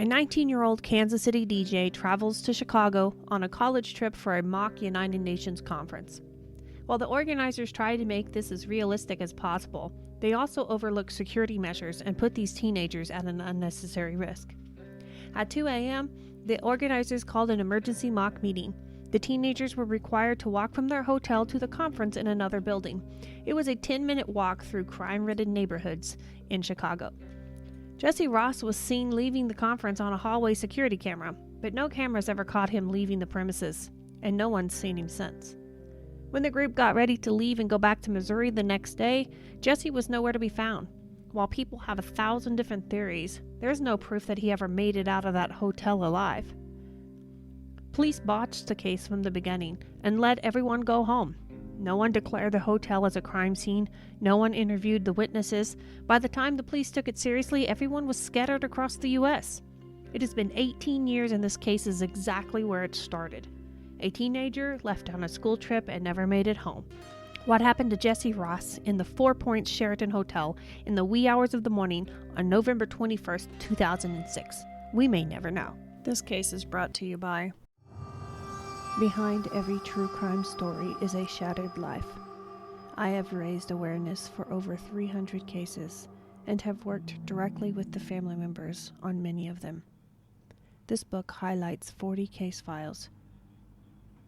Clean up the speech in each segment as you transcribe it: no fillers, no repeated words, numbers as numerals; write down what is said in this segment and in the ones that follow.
A 19-year-old Kansas City DJ travels to Chicago on a college trip for a mock United Nations conference. While the organizers try to make this as realistic as possible, they also overlook security measures and put these teenagers at an unnecessary risk. At 2 a.m., the organizers called an emergency mock meeting. The teenagers were required to walk from their hotel to the conference in another building. It was a 10-minute walk through crime-ridden neighborhoods in Chicago. Jesse Ross was seen leaving the conference on a hallway security camera, but no cameras ever caught him leaving the premises, and no one's seen him since. When the group got ready to leave and go back to Missouri the next day, Jesse was nowhere to be found. While people have 1,000 different theories, there's no proof that he ever made it out of that hotel alive. Police botched the case from the beginning and let everyone go home. No one declared the hotel as a crime scene. No one interviewed the witnesses. By the time the police took it seriously, everyone was scattered across the U.S. It has been 18 years and this case is exactly where it started. A teenager left on a school trip and never made it home. What happened to Jesse Ross in the 4 Points Sheraton Hotel in the wee hours of the morning on November 21st, 2006? We may never know. This case is brought to you by... Behind every true crime story is a shattered life. I have raised awareness for over 300 cases and have worked directly with the family members on many of them. This book highlights 40 case files.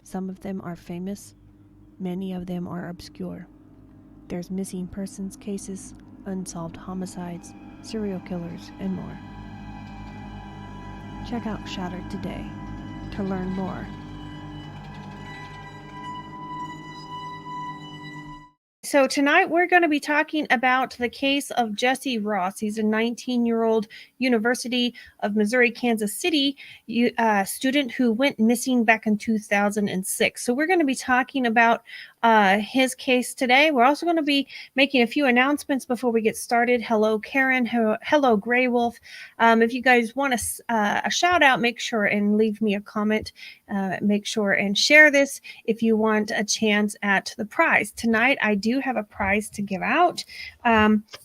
Some of them are famous, many of them are obscure. There's missing persons cases, unsolved homicides, serial killers, and more. Check out Shattered today to learn more. So tonight we're going to be talking about the case of Jesse Ross. He's a 19-year-old University of Missouri, Kansas City student who went missing back in 2006. So we're going to be talking about his case today. We're also going to be making a few announcements before we get started. Hello, Karen. Hello, Grey Wolf. If you guys want a shout out, make sure and leave me a comment. Make sure and share this if you want a chance at the prize. Tonight, I do have a prize to give out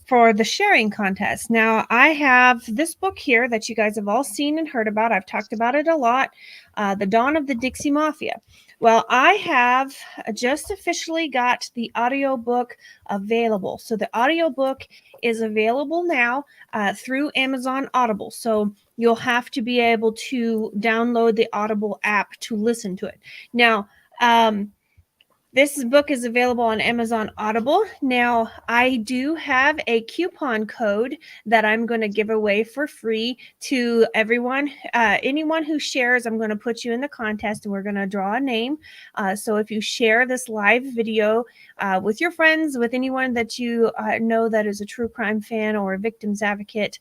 for the sharing contest. Now, I have this book here that you guys have all seen and heard about. I've talked about it a lot, The Dawn of the Dixie Mafia. Well, I have just officially got the audiobook available. So the audiobook is available now through Amazon Audible. So you'll have to be able to download the Audible app to listen to it. Now, this book is available on Amazon Audible. Now, I do have a coupon code that I'm going to give away for free to everyone. Anyone who shares, I'm going to put you in the contest and we're going to draw a name. So if you share this live video with your friends, with anyone that you know that is a true crime fan or a victim's advocate,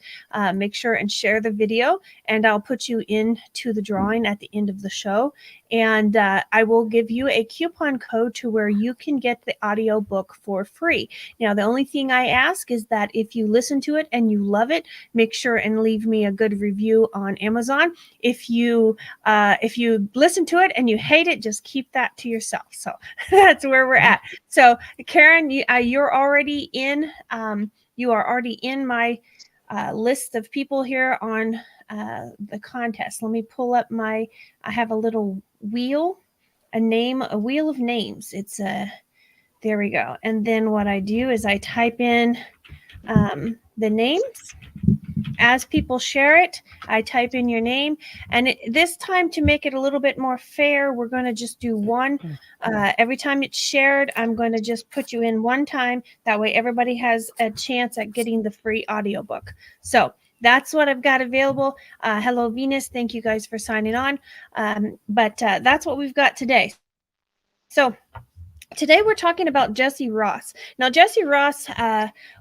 make sure and share the video and I'll put you into the drawing at the end of the show. And I will give you a coupon code to where you can get the audiobook for free. Now, the only thing I ask is that if you listen to it and you love it, make sure and leave me a good review on Amazon. If you listen to it and you hate it, just keep that to yourself. So that's where we're at. So Karen, you're already in. You are already in my list of people here on the contest. Let me pull up I have a little wheel, a wheel of names. It's there we go. And then what I do is I type in the names. As people share it, I type in your name. And this time, to make it a little bit more fair, we're going to just do one. Every time it's shared, I'm going to just put you in one time. That way everybody has a chance at getting the free audiobook. So that's what I've got available. Hello, Venus. Thank you guys for signing on. But that's what we've got today. So today we're talking about Jesse Ross. Now, Jesse Ross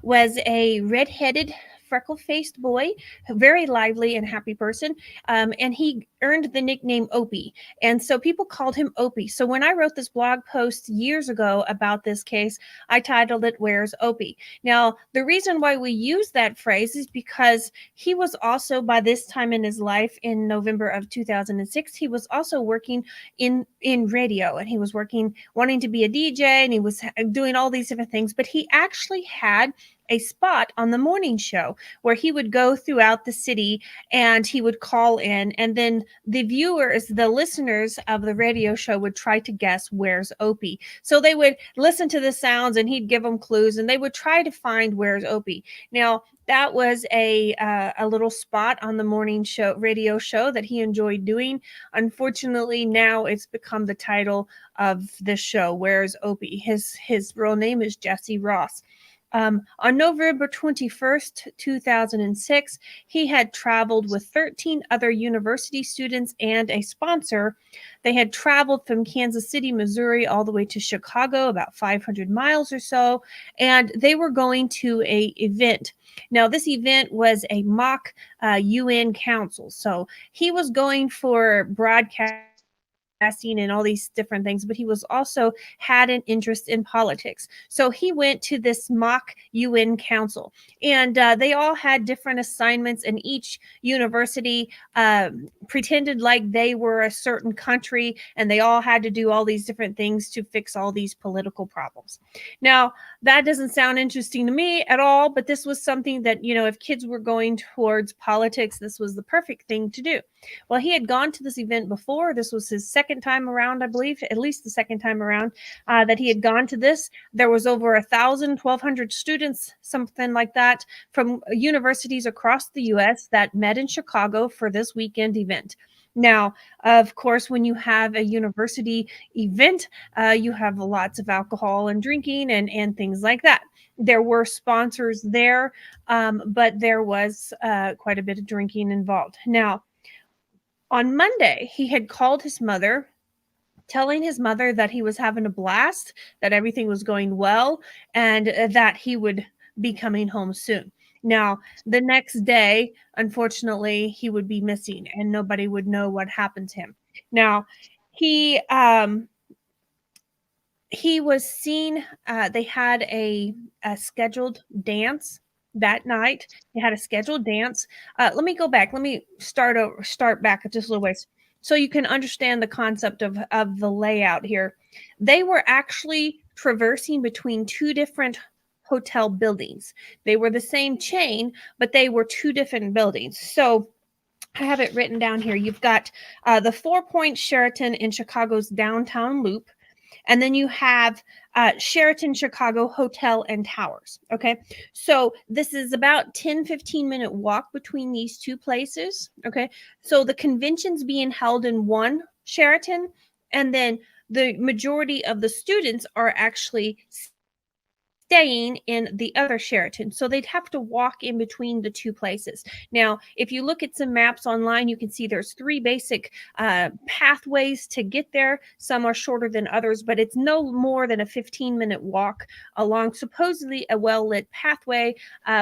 was a redheaded, freckle-faced boy, a very lively and happy person, and he earned the nickname Opie, and so people called him Opie. So when I wrote this blog post years ago about this case, I titled it, "Where's Opie?" Now, the reason why we use that phrase is because he was also, by this time in his life, in November of 2006, he was also working in radio, and he was wanting to be a DJ, and he was doing all these different things, but he actually had a spot on the morning show where he would go throughout the city and he would call in, and then the viewers, the listeners of the radio show would try to guess where's Opie. So they would listen to the sounds and he'd give them clues and they would try to find where's Opie. Now, that was a little spot on the morning show radio show that he enjoyed doing. Unfortunately, now it's become the title of this show, Where's Opie? His real name is Jesse Ross. On November 21st, 2006, he had traveled with 13 other university students and a sponsor. They had traveled from Kansas City, Missouri, all the way to Chicago, about 500 miles or so, and they were going to an event. Now, this event was a mock UN council. So he was going for broadcasting and all these different things, but he was also had an interest in politics. So he went to this mock UN council, and they all had different assignments, and each university pretended like they were a certain country, and they all had to do all these different things to fix all these political problems. Now, that doesn't sound interesting to me at all, but this was something that, if kids were going towards politics, this was the perfect thing to do. Well, he had gone to this event before. This was his second time around, I believe, at least the second time around that he had gone to this. There was over 1,200 students, something like that, from universities across the U.S. that met in Chicago for this weekend event. Now, of course, when you have a university event, you have lots of alcohol and drinking and things like that. There were sponsors there, but there was quite a bit of drinking involved. Now, on Monday, he had called his mother, telling his mother that he was having a blast, that everything was going well, and that he would be coming home soon. Now, the next day, unfortunately, he would be missing and nobody would know what happened to him. Now, he was seen, they had a scheduled dance that night. They had a scheduled dance. Let me go back. Let me start back just a little ways so you can understand the concept of the layout here. They were actually traversing between two different hotel buildings. They were the same chain, but they were two different buildings. So I have it written down here. You've got the 4 Point Sheraton in Chicago's downtown loop. And then you have Sheraton Chicago Hotel and Towers. Okay. So this is about 10-15 minute walk between these two places. Okay. So the convention's being held in one Sheraton, and then the majority of the students are actually staying in the other Sheraton. So they'd have to walk in between the two places. Now, if you look at some maps online, you can see there's three basic pathways to get there. Some are shorter than others, but it's no more than a 15-minute walk along supposedly a well-lit pathway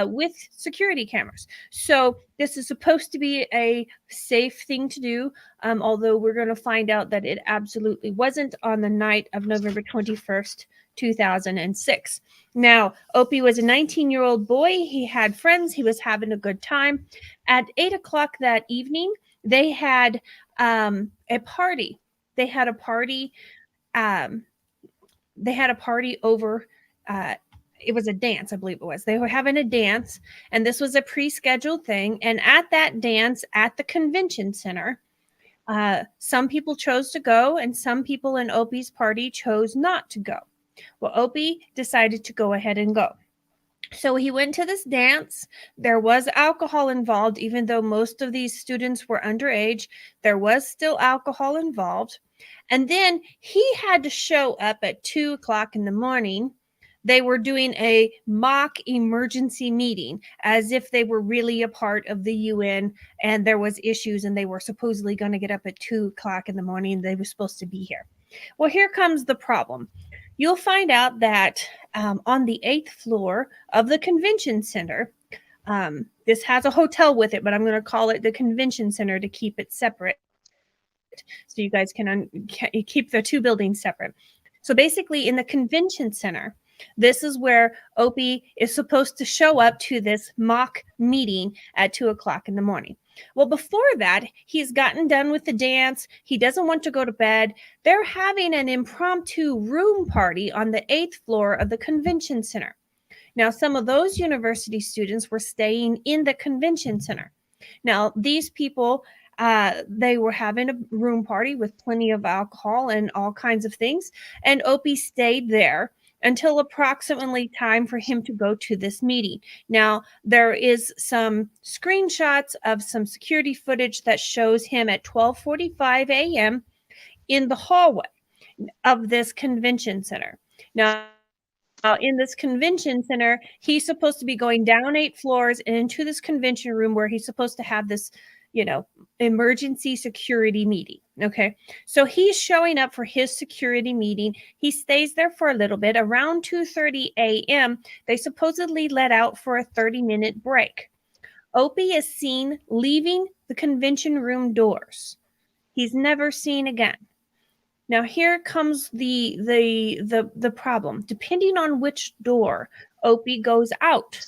with security cameras. So this is supposed to be a safe thing to do, although we're going to find out that it absolutely wasn't on the night of November 21st, 2006. Now, Opie was a 19-year-old boy. He had friends. He was having a good time. At 8 o'clock that evening, they had a party. They had a party. They had a party over. It was a dance, I believe it was. They were having a dance, and this was a pre-scheduled thing. And at that dance at the convention center, some people chose to go, and some people in Opie's party chose not to go. Well, Opie decided to go ahead and go. So he went to this dance. There was alcohol involved, even though most of these students were underage. There was still alcohol involved. And then he had to show up at 2 o'clock in the morning. They were doing a mock emergency meeting as if they were really a part of the UN and there was issues and they were supposedly going to get up at 2 o'clock in the morning. They were supposed to be here. Well, here comes the problem. You'll find out that on the 8th floor of the convention center, this has a hotel with it, but I'm going to call it the convention center to keep it separate. So you guys can keep the two buildings separate. So basically in the convention center, this is where Opie is supposed to show up to this mock meeting at 2 o'clock in the morning. Well, before that, he's gotten done with the dance. He doesn't want to go to bed. They're having an impromptu room party on the 8th floor of the convention center. Now, some of those university students were staying in the convention center. Now, these people, they were having a room party with plenty of alcohol and all kinds of things, and Opie stayed there until approximately time for him to go to this meeting. Now, there is some screenshots of some security footage that shows him at 12:45 a.m. in the hallway of this convention center. Now, in this convention center, he's supposed to be going down 8 floors and into this convention room where he's supposed to have this, emergency security meeting. Okay. So he's showing up for his security meeting. He stays there for a little bit. Around 2:30 a.m., they supposedly let out for a 30-minute break. Opie is seen leaving the convention room doors. He's never seen again. Now here comes the problem. Depending on which door Opie goes out,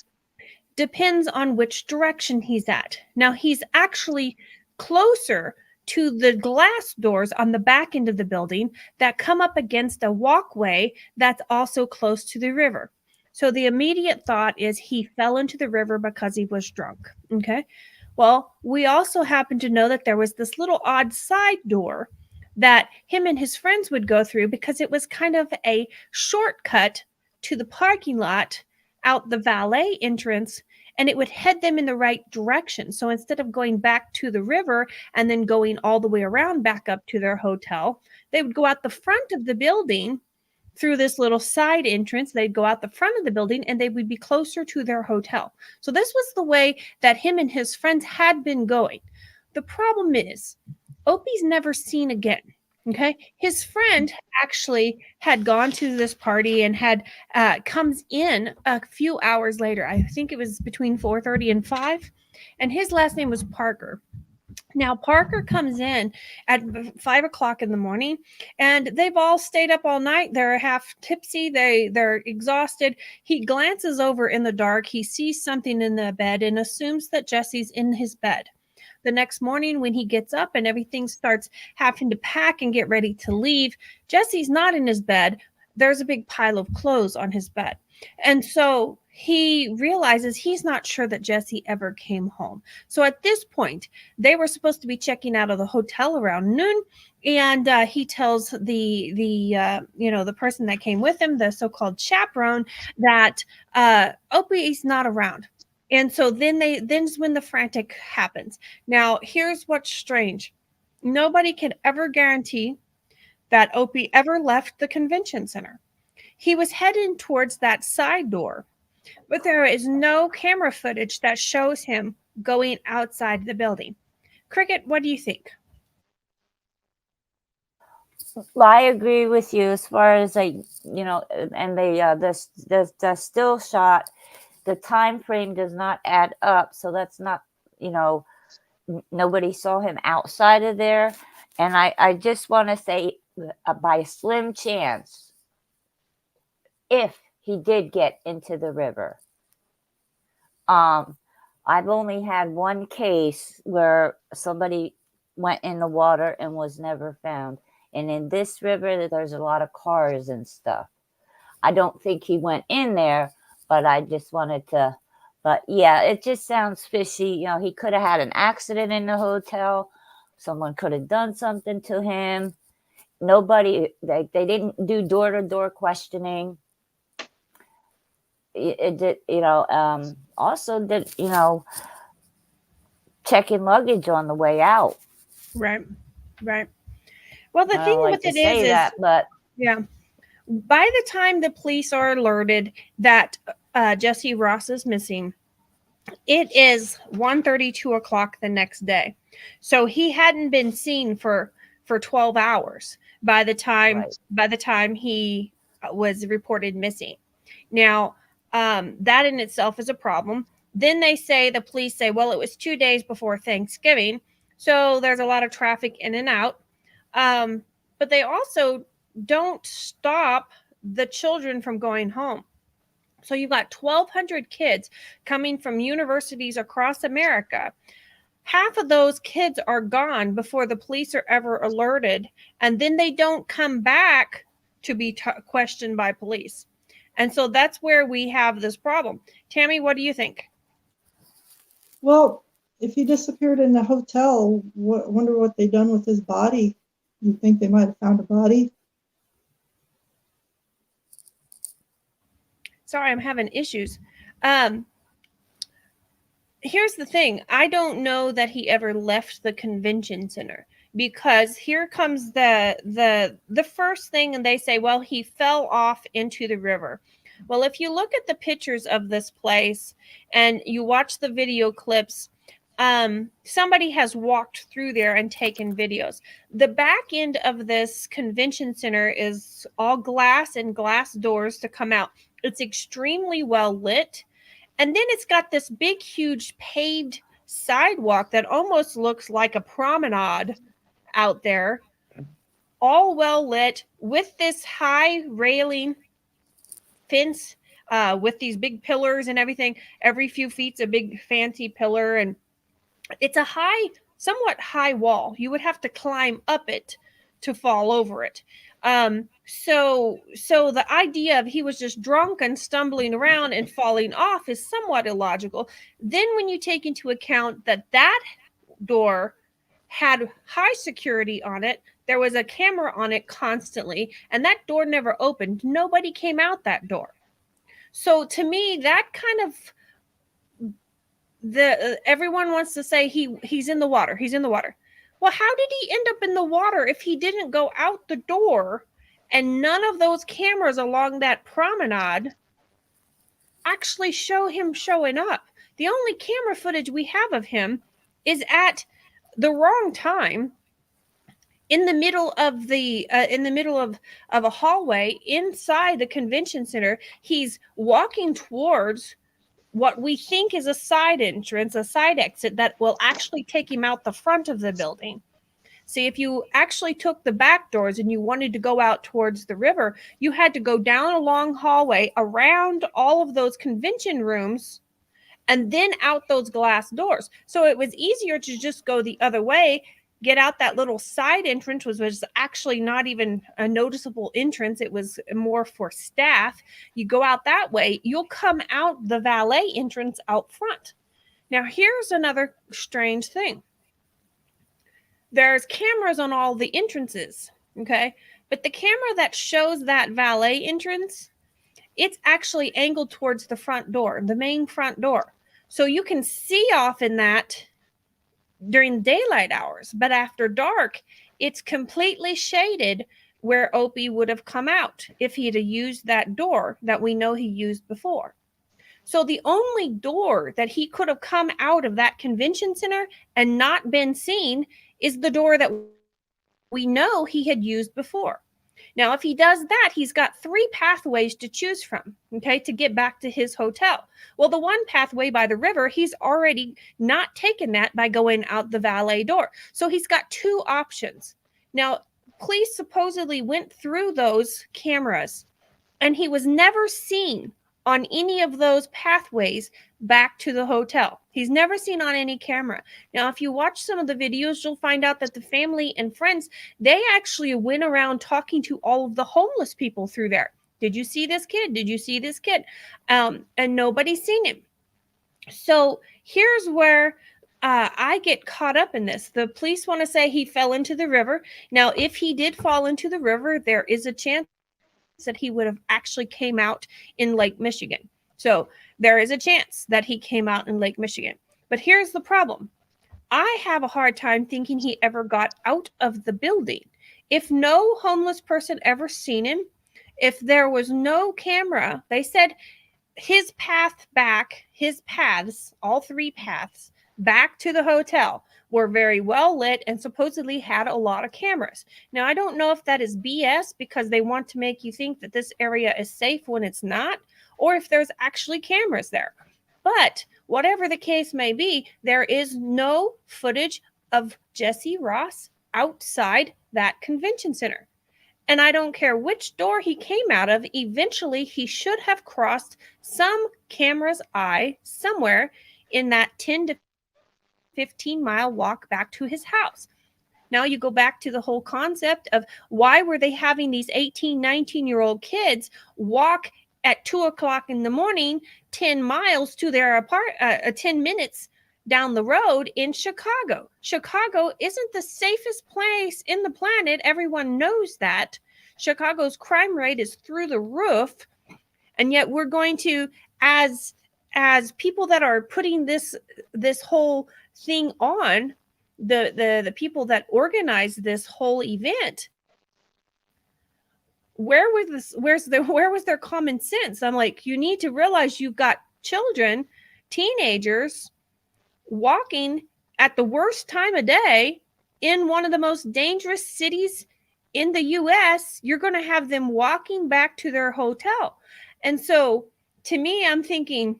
depends on which direction he's at. Now he's actually closer to the glass doors on the back end of the building that come up against a walkway that's also close to the river. So the immediate thought is he fell into the river because he was drunk. Okay. Well, we also happen to know that there was this little odd side door that him and his friends would go through because it was kind of a shortcut to the parking lot out the valet entrance, and it would head them in the right direction. So instead of going back to the river and then going all the way around back up to their hotel, they would go out the front of the building through this little side entrance. They'd go out the front of the building and they would be closer to their hotel. So this was the way that him and his friends had been going. The problem is, Opie's never seen again. Okay. His friend actually had gone to this party and had comes in a few hours later. I think it was between 4:30 and 5. And his last name was Parker. Now, Parker comes in at 5 o'clock in the morning, and they've all stayed up all night. They're half tipsy. They're exhausted. He glances over in the dark. He sees something in the bed and assumes that Jesse's in his bed. The next morning, when he gets up and everything starts having to pack and get ready to leave, Jesse's not in his bed. There's a big pile of clothes on his bed. And so he realizes he's not sure that Jesse ever came home. So at this point, they were supposed to be checking out of the hotel around noon. And he tells the person that came with him, the so-called chaperone, that Opie's not around. And so then's when the frantic happens. Now, here's what's strange. Nobody can ever guarantee that Opie ever left the convention center. He was heading towards that side door, but there is no camera footage that shows him going outside the building. Cricket, what do you think? Well, I agree with you as far as and the still shot, the time frame does not add up. So that's not, nobody saw him outside of there. And I just want to say, by a slim chance, if he did get into the river, I've only had one case where somebody went in the water and was never found. And in this river, there's a lot of cars and stuff. I don't think he went in there, but I just wanted to, but yeah, it just sounds fishy. He could have had an accident in the hotel. Someone could have done something to him. Nobody, they didn't do door-to-door questioning. It did, also did, checking luggage on the way out. Right. Well, the thing like with it is that, but yeah, by the time the police are alerted that Jesse Ross is missing, it is 1:30, 2 o'clock the next day. So he hadn't been seen for 12 hours by the time he was reported missing. Now, that in itself is a problem. Then the police say, well, it was 2 days before Thanksgiving, so there's a lot of traffic in and out. But they also don't stop the children from going home. So you've got 1,200 kids coming from universities across America. Half of those kids are gone before the police are ever alerted, and then they don't come back to be questioned by police. And so that's where we have this problem. Tammy, what do you think? Well, if he disappeared in the hotel, wonder what they done with his body. You think they might have found a body? Sorry, I'm having issues. Here's the thing. I don't know that he ever left the convention center, because here comes the first thing, and they say, well, he fell off into the river. Well, if you look at the pictures of this place and you watch the video clips, somebody has walked through there and taken videos. The back end of this convention center is all glass and glass doors to come out. It's extremely well lit. And then it's got this big, huge paved sidewalk that almost looks like a promenade out there, all well lit, with this high railing fence with these big pillars and everything. Every few feet's a big fancy pillar, and it's a somewhat high wall. You would have to climb up it to fall over it. So the idea of he was just drunk and stumbling around and falling off is somewhat illogical. Then when you take into account that door had high security on it, there was a camera on it constantly, and that door never opened. Nobody came out that door. So to me, that kind of everyone wants to say he's in the water. He's in the water. Well, how did he end up in the water if he didn't go out the door, and none of those cameras along that promenade actually show him showing up? The only camera footage we have of him is at the wrong time, in the middle of a hallway inside the convention center. He's walking towards what we think is a side entrance, a side exit that will actually take him out the front of the building. See, if you actually took the back doors and you wanted to go out towards the river, you had to go down a long hallway around all of those convention rooms and then out those glass doors. So it was easier to just go the other way, get out that little side entrance, which was actually not even a noticeable entrance. It was more for staff. You go out that way, you'll come out the valet entrance out front. Now, here's another strange thing. There's cameras on all the entrances, okay? But the camera that shows that valet entrance, it's actually angled towards the front door, the main front door. So you can see off in that during daylight hours, but after dark, it's completely shaded where Opie would have come out if he'd have used that door that we know he used before. So the only door that he could have come out of that convention center and not been seen is the door that we know he had used before. Now, if he does that, he's got 3 pathways to choose from, okay, to get back to his hotel. Well, the one pathway by the river, he's already not taken that by going out the valet door. So he's got 2 options. Now, police supposedly went through those cameras, and he was never seen on any of those pathways back to the hotel. He's never seen on any camera. Now, if you watch some of the videos, you'll find out that the family and friends, they actually went around talking to all of the homeless people through there. Did you see this kid? Did you see this kid? And nobody's seen him. So here's where I get caught up in this. The police want to say he fell into the river. Now, if he did fall into the river, there is a chance that he would have actually came out in Lake Michigan. So there is a chance that he came out in Lake Michigan. But here's the problem. I have a hard time thinking he ever got out of the building. If no homeless person ever seen him, if there was no camera, they said his paths, all 3 paths back to the hotel were very well lit and supposedly had a lot of cameras. Now, I don't know if that is BS because they want to make you think that this area is safe when it's not, or if there's actually cameras there. But whatever the case may be, there is no footage of Jesse Ross outside that convention center. And I don't care which door he came out of, eventually he should have crossed some camera's eye somewhere in that 10 to 15-mile walk back to his house. Now you go back to the whole concept of why were they having these 18, 19-year-old kids walk at 2 o'clock in the morning, 10 miles to their 10 minutes down the road in Chicago. Chicago isn't the safest place in the planet. Everyone knows that. Chicago's crime rate is through the roof. And yet we're going to, as people that are putting this whole thing on, the people that organize this whole event, where was their common sense? I'm like, you need to realize you've got children, teenagers walking at the worst time of day in one of the most dangerous cities in the US. You're going to have them walking back to their hotel. And so to me, I'm thinking,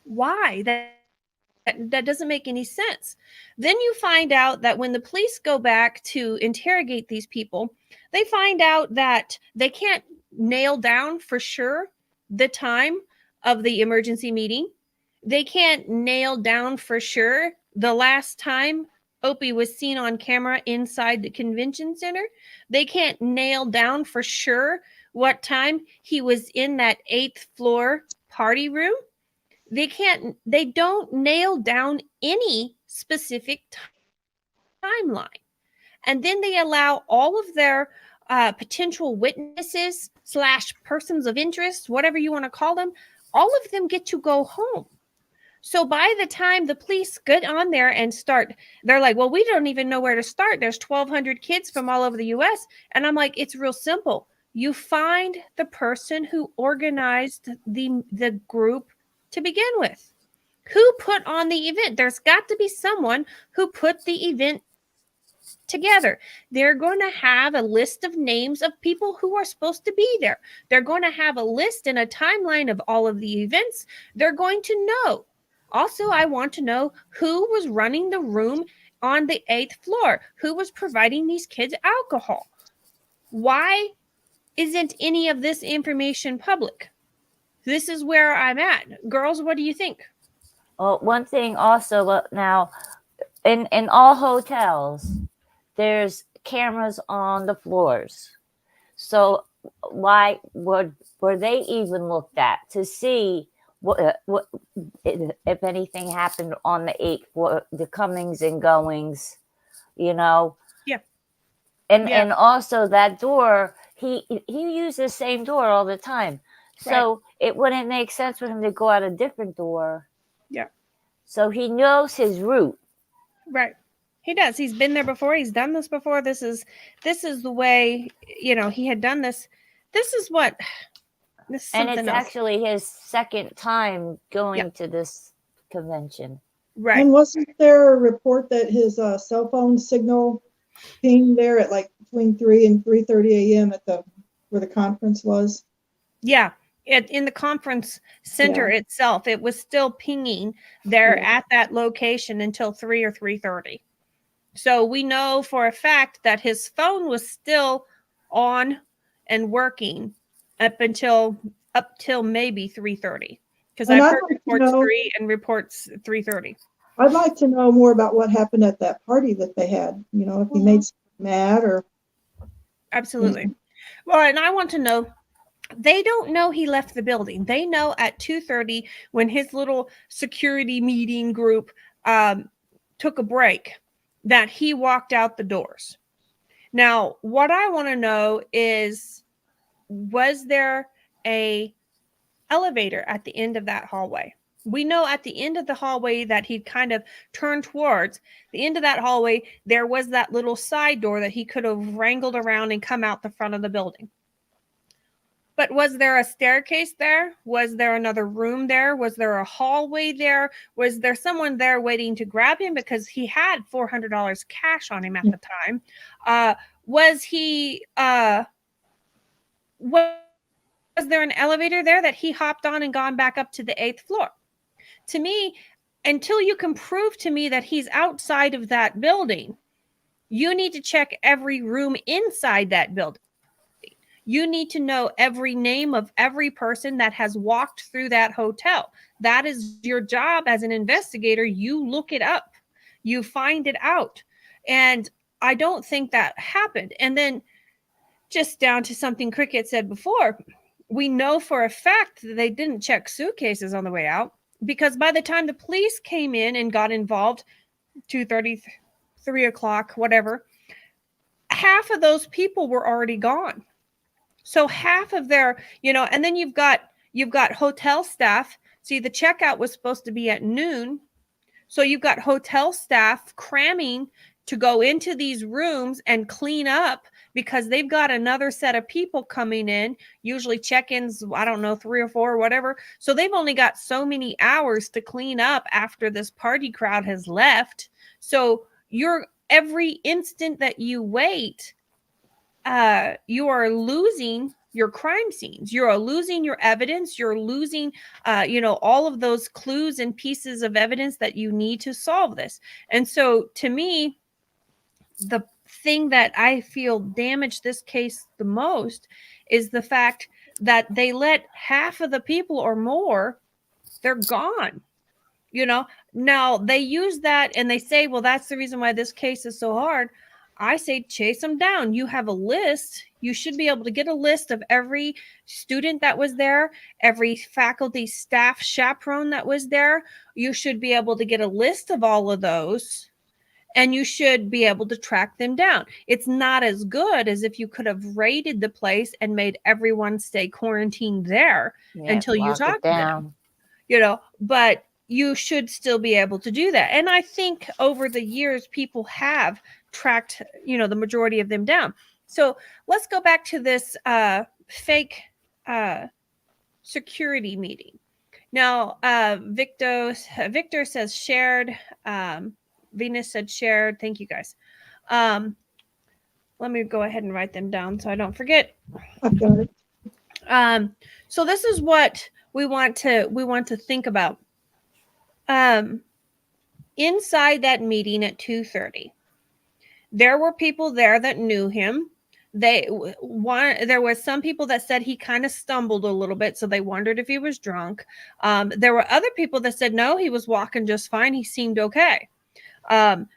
why? That doesn't make any sense. Then you find out that when the police go back to interrogate these people, they find out that they can't nail down for sure the time of the emergency meeting. They can't nail down for sure the last time Opie was seen on camera inside the convention center. They can't nail down for sure what time he was in that 8th floor party room. They don't nail down any specific timeline. And then they allow all of their potential witnesses / persons of interest, whatever you want to call them, all of them get to go home. So by the time the police get on there and start, they're like, well, we don't even know where to start. There's 1,200 kids from all over the US. And I'm like, it's real simple. You find the person who organized the group to begin with. Who put on the event? There's got to be someone who put the event together. They're going to have a list of names of people who are supposed to be there. They're going to have a list and a timeline of all of the events. They're going to know. Also, I want to know who was running the room on the 8th floor, who was providing these kids alcohol. Why isn't any of this information public? This is where I'm at. Girls, what do you think? Well, one thing also, now, in all hotels, there's cameras on the floors. So why were they even looked at to see what if anything happened on the 8th floor, the comings and goings, Yeah. And also that door, he used the same door all the time. So It wouldn't make sense for him to go out a different door. Yeah. So he knows his route. Right. He does. He's been there before. He's done this before. This is the way, he had done this. This is And it's else. actually his second time going to this convention. Right. And wasn't there a report that his cell phone signal pinged there at like between 3 and 3:30 a.m. at where the conference was? Yeah. In the conference center itself, it was still pinging there at that location until 3 or 3:30. So we know for a fact that his phone was still on and working up till maybe 3:30, because I've heard reports 3 and reports 3:30. I'd like to know more about what happened at that party that they had. If he made someone mad or. Absolutely. Well, and I want to know. They don't know he left the building. They know at 2:30 when his little security meeting group took a break that he walked out the doors. Now, what I want to know is, was there a elevator at the end of that hallway? We know at the end of the hallway that he kind of turned towards the end of that hallway, there was that little side door that he could have wrangled around and come out the front of the building. But was there a staircase there? Was there another room there? Was there a hallway there? Was there someone there waiting to grab him because he had $400 cash on him at the time? Was there an elevator there that he hopped on and gone back up to the 8th floor? To me, until you can prove to me that he's outside of that building, you need to check every room inside that building. You need to know every name of every person that has walked through that hotel. That is your job as an investigator. You look it up. You find it out. And I don't think that happened. And then just down to something Cricket said before, we know for a fact that they didn't check suitcases on the way out, because by the time the police came in and got involved, 2:30, 3 o'clock, whatever, half of those people were already gone. So half of their, and then you've got hotel staff. See, the checkout was supposed to be at noon. So you've got hotel staff cramming to go into these rooms and clean up because they've got another set of people coming in, usually check-ins, I don't know, 3 or 4 or whatever. So they've only got so many hours to clean up after this party crowd has left. So every instant that you wait, you are losing your crime scenes. You're losing your evidence. You're losing, all of those clues and pieces of evidence that you need to solve this. And so to me, the thing that I feel damaged this case the most is the fact that they let half of the people or more, they're gone. Now they use that and they say, well, that's the reason why this case is so hard. I say chase them down. You have a list. You should be able to get a list of every student that was there, every faculty, staff, chaperone that was there. You should be able to get a list of all of those, and you should be able to track them down. It's not as good as if you could have raided the place and made everyone stay quarantined there until you talk to them. But you should still be able to do that. And I think over the years, people have tracked, the majority of them down. So let's go back to this fake security meeting. Now, Victor says shared. Venus said shared. Thank you, guys. Let me go ahead and write them down so I don't forget. I've got it. So this is what we want to think about. Inside that meeting at 2:30, there were people there that knew him. There was some people that said he kind of stumbled a little bit, so they wondered if he was drunk. There were other people that said no, he was walking just fine. He seemed okay.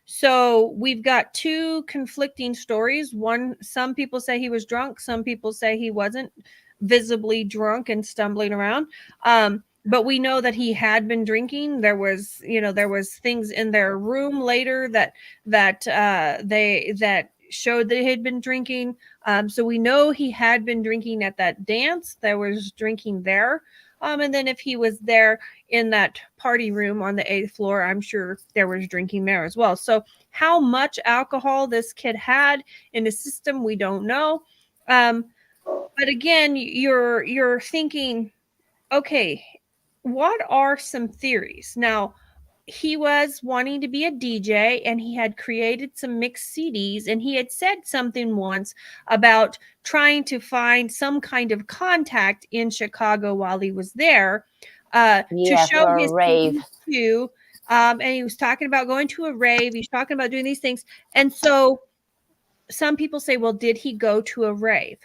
So we've got two conflicting stories. Some people say he was drunk. Some people say he wasn't visibly drunk and stumbling around. But we know that he had been drinking. There was things in their room later that showed that he had been drinking. So we know he had been drinking at that dance. There was drinking there. And then if he was there in that party room on the 8th floor, I'm sure there was drinking there as well. So how much alcohol this kid had in his system, we don't know. But again, you're thinking, okay, what are some theories? Now, he was wanting to be a DJ and he had created some mixed CDs, and he had said something once about trying to find some kind of contact in Chicago while he was there to show his rave. to, and he was talking about going to a rave. He's talking about doing these things. And so some people say, well, did he go to a rave?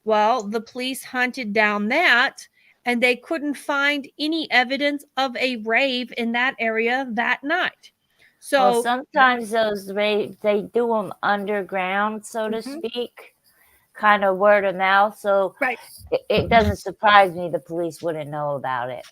Well, the police hunted down that, and they couldn't find any evidence of a rave in that area that night. So sometimes those raves, they do them underground, so to speak, kind of word of mouth. So right. It doesn't surprise me the police wouldn't know about it.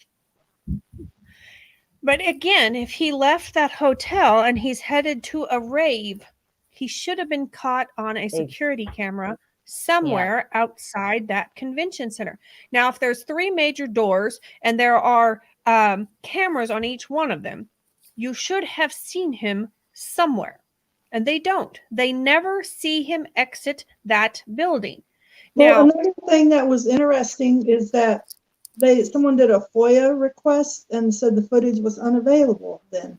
But again, if he left that hotel and he's headed to a rave, he should have been caught on a security camera somewhere outside that convention center. Now, if there's 3 major doors and there are cameras on each one of them, you should have seen him somewhere. And they don't. They never see him exit that building. Well, another thing that was interesting is that someone did a FOIA request and said the footage was unavailable then.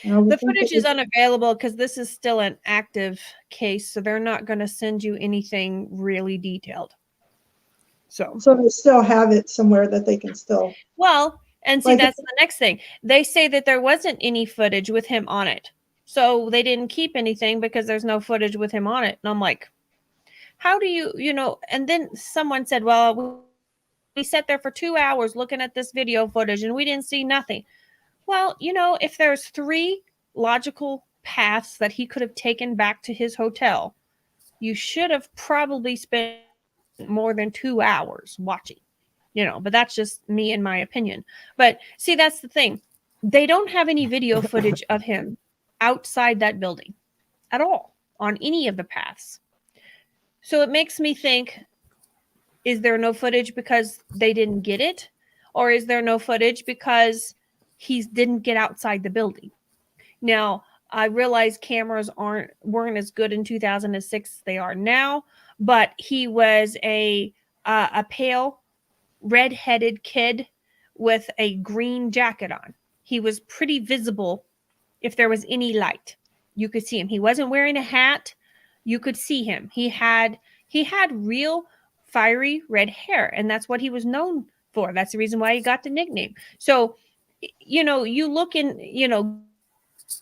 The footage is unavailable because this is still an active case, so they're not going to send you anything really detailed. So they still have it somewhere that they can still. Well, and see, that's the next thing. They say that there wasn't any footage with him on it. So they didn't keep anything because there's no footage with him on it. And I'm like, how do you, and then someone said, well, we sat there for 2 hours looking at this video footage and we didn't see nothing. Well, if there's 3 logical paths that he could have taken back to his hotel, you should have probably spent more than 2 hours watching, but that's just me in my opinion. But see, that's the thing. They don't have any video footage of him outside that building at all on any of the paths. So it makes me think, is there no footage because they didn't get it? Or is there no footage because he didn't get outside the building? Now, I realize cameras weren't as good in 2006 as they are now, but he was a pale, red-headed kid with a green jacket on. He was pretty visible if there was any light. You could see him. He wasn't wearing a hat. You could see him. He had real fiery red hair, and that's what he was known for. That's the reason why he got the nickname. So, you look in,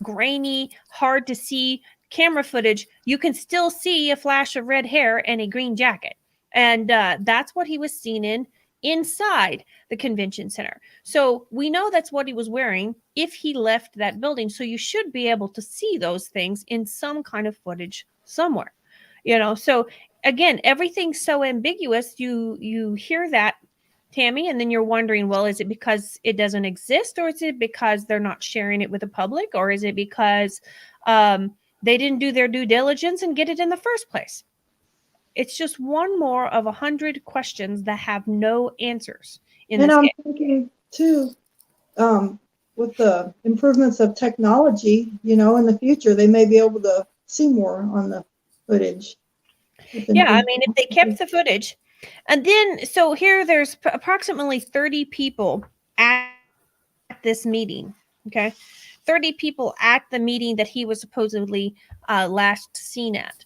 grainy, hard to see camera footage, you can still see a flash of red hair and a green jacket. And that's what he was seen in inside the convention center. So we know that's what he was wearing if he left that building. So you should be able to see those things in some kind of footage somewhere. So again, everything's so ambiguous. You hear that, Tammy, and then you're wondering, well, is it because it doesn't exist, or is it because they're not sharing it with the public, or is it because they didn't do their due diligence and get it in the first place? It's just one more of 100 questions that have no answers in And this I'm game. thinking too, with the improvements of technology, in the future, they may be able to see more on the footage. Yeah, I mean, if they kept the footage. And then, so here there's approximately 30 people at this meeting, okay? 30 people at the meeting that he was supposedly last seen at.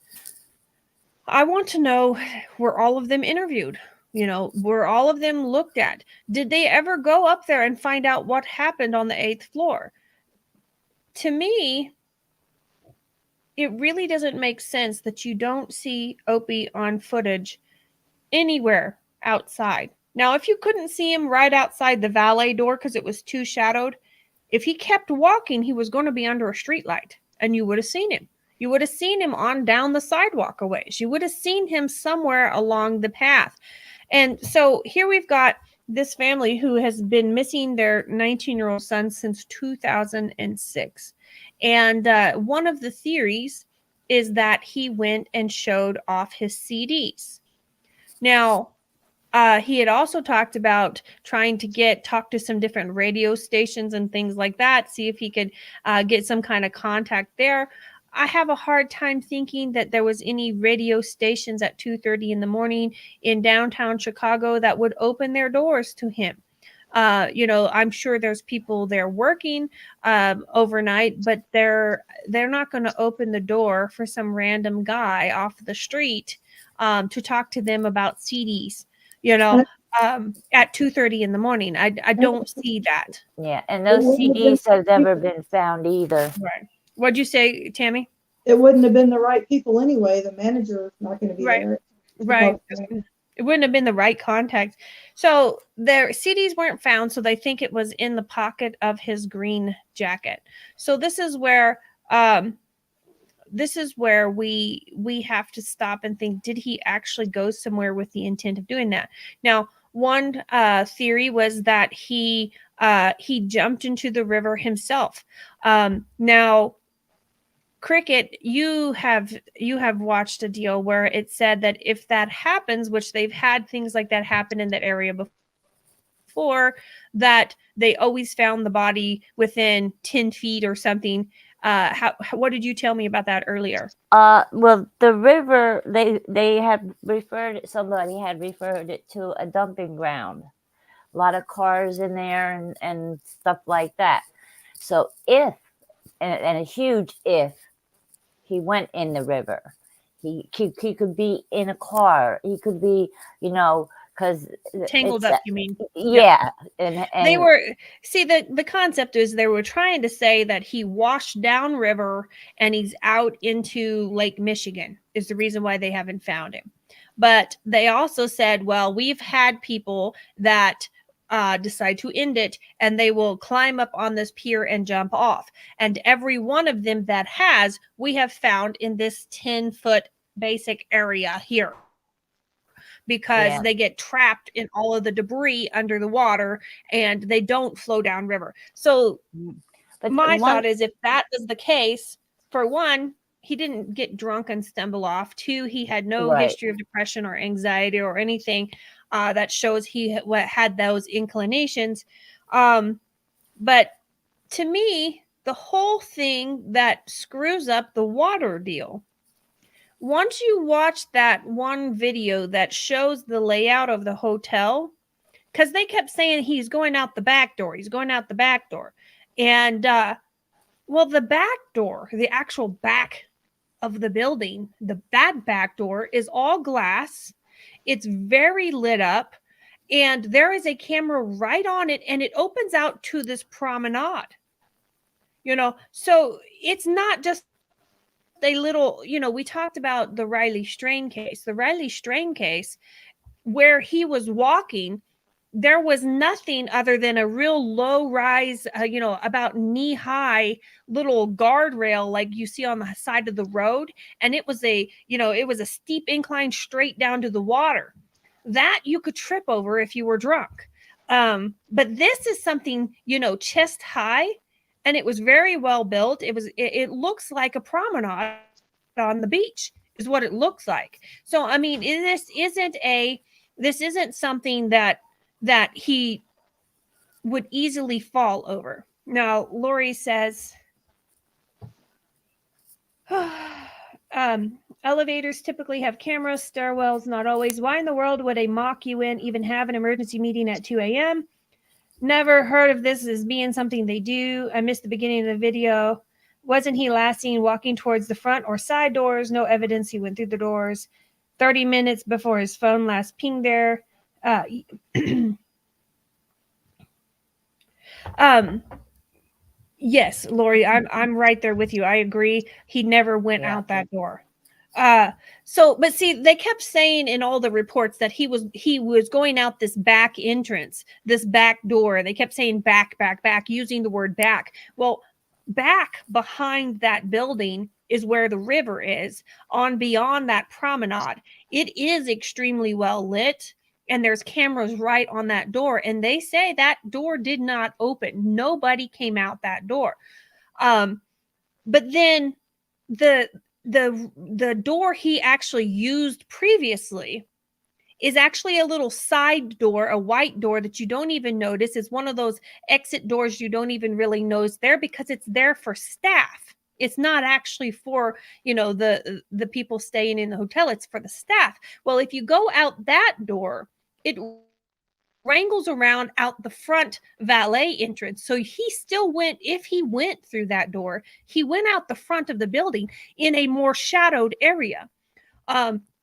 I want to know, were all of them interviewed? Were all of them looked at? Did they ever go up there and find out what happened on the 8th floor? To me, it really doesn't make sense that you don't see Opie on footage anywhere outside. Now, if you couldn't see him right outside the valet door because it was too shadowed, if he kept walking, he was going to be under a streetlight, and you would have seen him. You would have seen him on down the sidewalk a ways. You would have seen him somewhere along the path. And so here we've got this family who has been missing their 19-year-old son since 2006. And one of the theories is that he went and showed off his CDs. Now, he had also talked about trying to talk to some different radio stations and things like that, see if he could get some kind of contact there. I have a hard time thinking that there was any radio stations at 2:30 in the morning in downtown Chicago that would open their doors to him. I'm sure there's people there working overnight, but they're not going to open the door for some random guy off the street to talk to them about CDs. At 2:30 in the morning. I don't see that. Yeah, and those CDs have never been found either. Right. What'd you say, Tammy? It wouldn't have been the right people anyway. The manager is not going to be there. Right. It wouldn't have been the right contact. So their CDs weren't found, so they think it was in the pocket of his green jacket. So this is where we have to stop and think, did he actually go somewhere with the intent of doing that? Now, one theory was that he jumped into the river himself. Now, Cricket, you have watched a deal where it said that if that happens, which they've had things like that happen in that area before, that they always found the body within 10 feet or something. What did you tell me about that earlier? Well, the river, somebody had referred it to a dumping ground. A lot of cars in there and stuff like that. So if, and a huge if, he went in the river, he could be in a car. He could be, because tangled up, you mean? Yeah. And they were, see, the concept is they were trying to say that he washed downriver and he's out into Lake Michigan is the reason why they haven't found him. But they also said, well, we've had people that decide to end it, and they will climb up on this pier and jump off. And every one of them that we have found in this 10-foot basic area here. because Yeah. they get trapped in all of the debris under the water and they don't flow down river. So But my one, thought is, if that is the case, for one, he didn't get drunk and stumble off. Two, he had no right. history of depression or anxiety or anything that shows he had those inclinations. But to me, the whole thing that screws up the water deal, once you watch that one video that shows the layout of the hotel, because they kept saying he's going out the back door, he's going out the back door. And well, the back door, the actual back of the building, that back door is all glass. It's very lit up, and there is a camera right on it, and it opens out to this promenade. So it's not just a little, we talked about the Riley Strain case. The Riley Strain case, where he was walking, there was nothing other than a real low rise, about knee high little guardrail like you see on the side of the road. And it was a steep incline straight down to the water that you could trip over if you were drunk. But this is something, chest high, and it was very well built. It looks like a promenade on the beach is what it looks like. So, I mean, this isn't something that he would easily fall over. Now, Lori says, elevators typically have cameras, stairwells not always. Why in the world would a mock UN even have an emergency meeting at 2 a.m.? Never heard of this as being something they do. I missed the beginning of the video. Wasn't he last seen walking towards the front or side doors? No evidence he went through the doors. 30 minutes before his phone last pinged there. Yes, Lori, I'm right there with you. I agree. He never went out that door. But see, they kept saying in all the reports that he was going out this back entrance, this back door. They kept saying back, using the word back. Well, back behind that building is where the river is, on beyond that promenade. It is extremely well lit, and there's cameras right on that door. And they say that door did not open. Nobody came out that door. But then the door he actually used previously is actually a little side door, a white door that you don't even notice. It's one of those exit doors you don't even really notice there, because it's there for staff. It's not actually for, the people staying in the hotel. It's for the staff. Well, if you go out that door, it wrangles around out the front valet entrance. So he still went, if he went through that door, he went out the front of the building in a more shadowed area.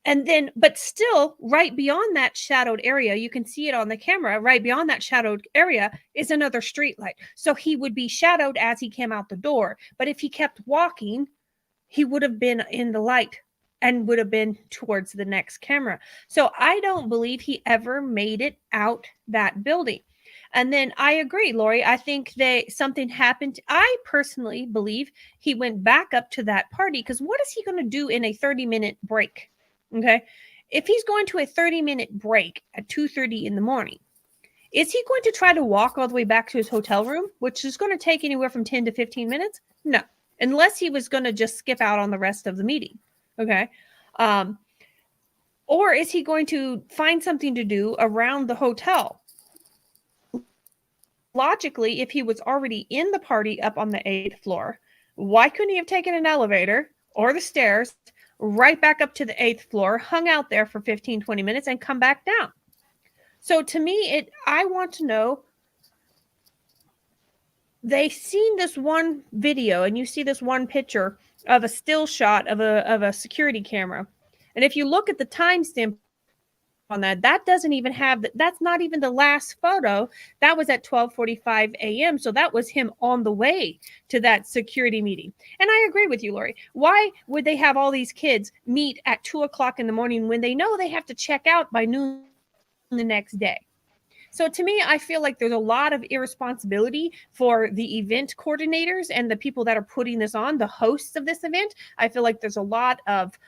And then, but still, right beyond that shadowed area, you can see it on the camera, right beyond that shadowed area is another street light. So he would be shadowed as he came out the door. But if he kept walking, he would have been in the light and would have been towards the next camera. So I don't believe he ever made it out that building. And then I agree, Lori. I think something happened. I personally believe he went back up to that party, because what is he going to do in a 30-minute break? Okay. If he's going to a 30-minute break at 2:30 in the morning, is he going to try to walk all the way back to his hotel room, which is going to take anywhere from 10 to 15 minutes? No, unless he was going to just skip out on the rest of the meeting. Okay. Or is he going to find something to do around the hotel? Logically, if he was already in the party up on the 8th floor, why couldn't he have taken an elevator or the stairs right back up to the 8th floor, hung out there for 15, 20 minutes, and come back down? So to me, I want to know, they seen this one video, and you see this one picture of a still shot of a security camera. And if you look at the timestamp on that doesn't even have, that's not even the last photo. That was at 12:45 a.m. So that was him on the way to that security meeting. And I agree with you, Lori. Why would they have all these kids meet at 2:00 in the morning when they know they have to check out by noon the next day? So to me, I feel like there's a lot of irresponsibility for the event coordinators and the people that are putting this on, the hosts of this event. I feel like there's a lot of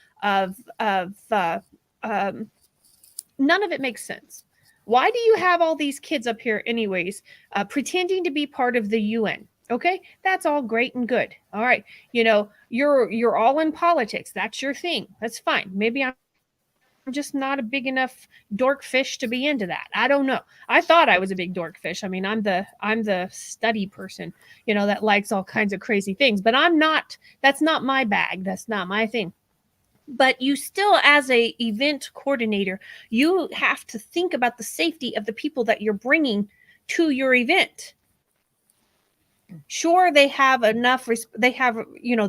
none of it makes sense. Why do you have all these kids up here anyways, pretending to be part of the UN? Okay, that's all great and good. All right, you're all in politics. That's your thing. That's fine. Maybe I'm just not a big enough dork fish to be into that. I don't know. I thought I was a big dork fish. I mean, I'm the study person, that likes all kinds of crazy things, but I'm not. That's not my bag. That's not my thing. But you still, as a event coordinator, you have to think about the safety of the people that you're bringing to your event. Sure, they have enough, they have,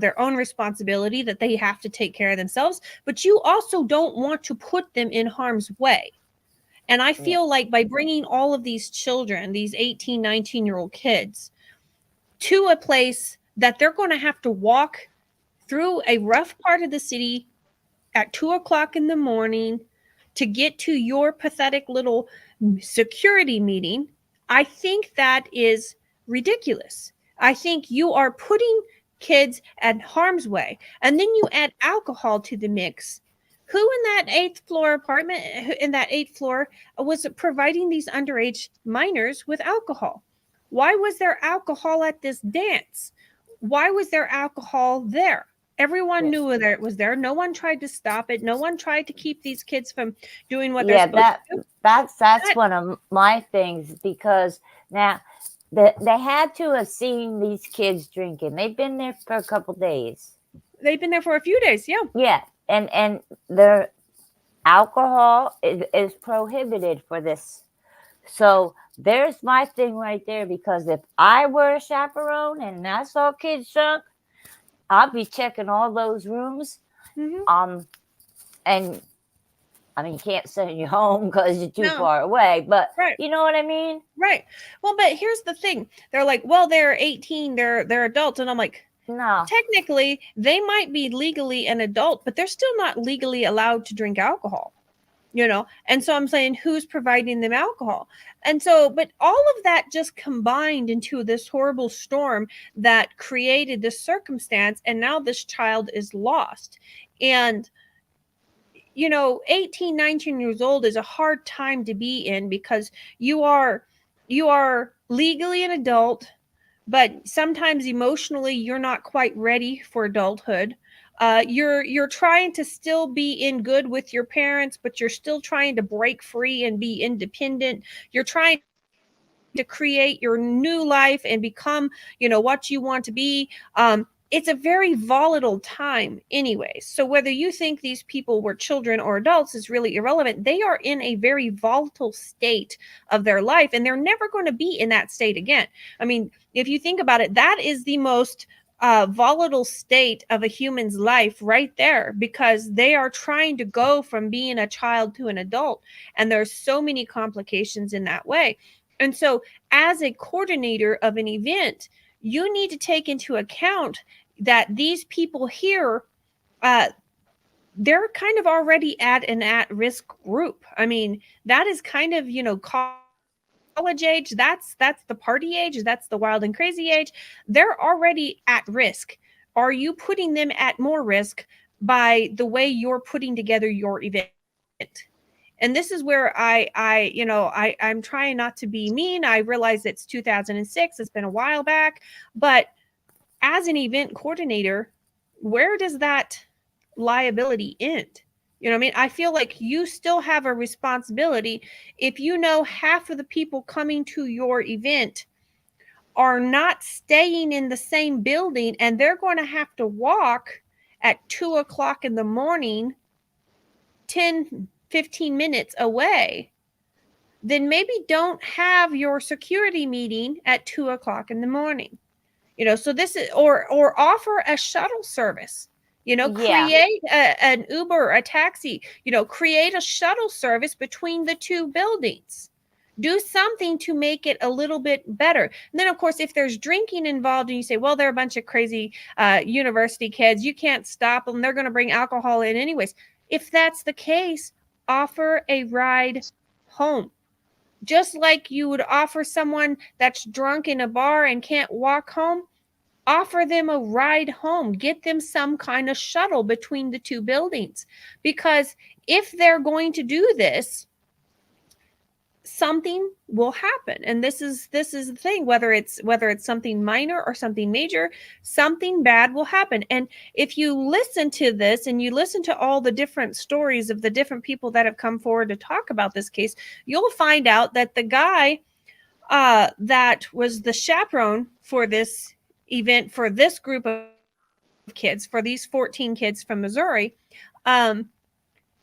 their own responsibility that they have to take care of themselves, but you also don't want to put them in harm's way. And I feel like by bringing all of these children, these 18, 19-year-old kids, to a place that they're going to have to walk through a rough part of the city at 2:00 in the morning to get to your pathetic little security meeting, I think that is ridiculous. I think you are putting kids at harm's way. And then you add alcohol to the mix. Who in that 8th floor apartment, in that 8th floor, was providing these underage minors with alcohol? Why was there alcohol at this dance? Why was there alcohol there? Everyone knew that it was there. No one tried to stop it. No one tried to keep these kids from doing what they're supposed to do. That's one of my things, because now they had to have seen these kids drinking. They've been there for a couple days. They've been there for a few days, yeah. Yeah, and their alcohol is prohibited for this. So there's my thing right there, because if I were a chaperone and I saw kids drunk, I'll be checking all those rooms. Mm-hmm. And I mean, you can't send you home because you're too far away, but you know what I mean? Right. Well, but here's the thing. They're like, well, they're 18, they're adults. And I'm like, no. Technically, they might be legally an adult, but they're still not legally allowed to drink alcohol. And so I'm saying, who's providing them alcohol? And so, but all of that just combined into this horrible storm that created this circumstance. And now this child is lost. And, 18, 19 years old is a hard time to be in, because you are legally an adult, but sometimes emotionally you're not quite ready for adulthood. You're trying to still be in good with your parents, but you're still trying to break free and be independent. You're trying to create your new life and become, what you want to be. It's a very volatile time anyway. So whether you think these people were children or adults is really irrelevant. They are in a very volatile state of their life, and they're never going to be in that state again. I mean, if you think about it, that is the most volatile state of a human's life right there, because they are trying to go from being a child to an adult, and there's so many complications in that way. And so as a coordinator of an event, you need to take into account that these people here, they're kind of already at an at-risk group. I mean, that is kind of, college age, that's the party age, that's the wild and crazy age. They're already at risk. Are you putting them at more risk by the way you're putting together your event? And this is where I'm trying not to be mean. I realize it's 2006. It's been a while back. But as an event coordinator, where does that liability end? You know what I mean? I feel like you still have a responsibility. If you know half of the people coming to your event are not staying in the same building, and they're going to have to walk at 2:00 in the morning, 10, 15 minutes away, then maybe don't have your security meeting at 2:00 in the morning. So this is, or offer a shuttle service. Create an Uber, a taxi, create a shuttle service between the two buildings. Do something to make it a little bit better. And then, of course, if there's drinking involved and you say, well, they're a bunch of crazy university kids, you can't stop them, they're going to bring alcohol in anyways. If that's the case, offer a ride home. Just like you would offer someone that's drunk in a bar and can't walk home, offer them a ride home. Get them some kind of shuttle between the two buildings. Because if they're going to do this, something will happen. And this is the thing, whether it's something minor or something major, something bad will happen. And if you listen to this and you listen to all the different stories of the different people that have come forward to talk about this case, you'll find out that the guy that was the chaperone for this event, for this group of kids, for these 14 kids from Missouri,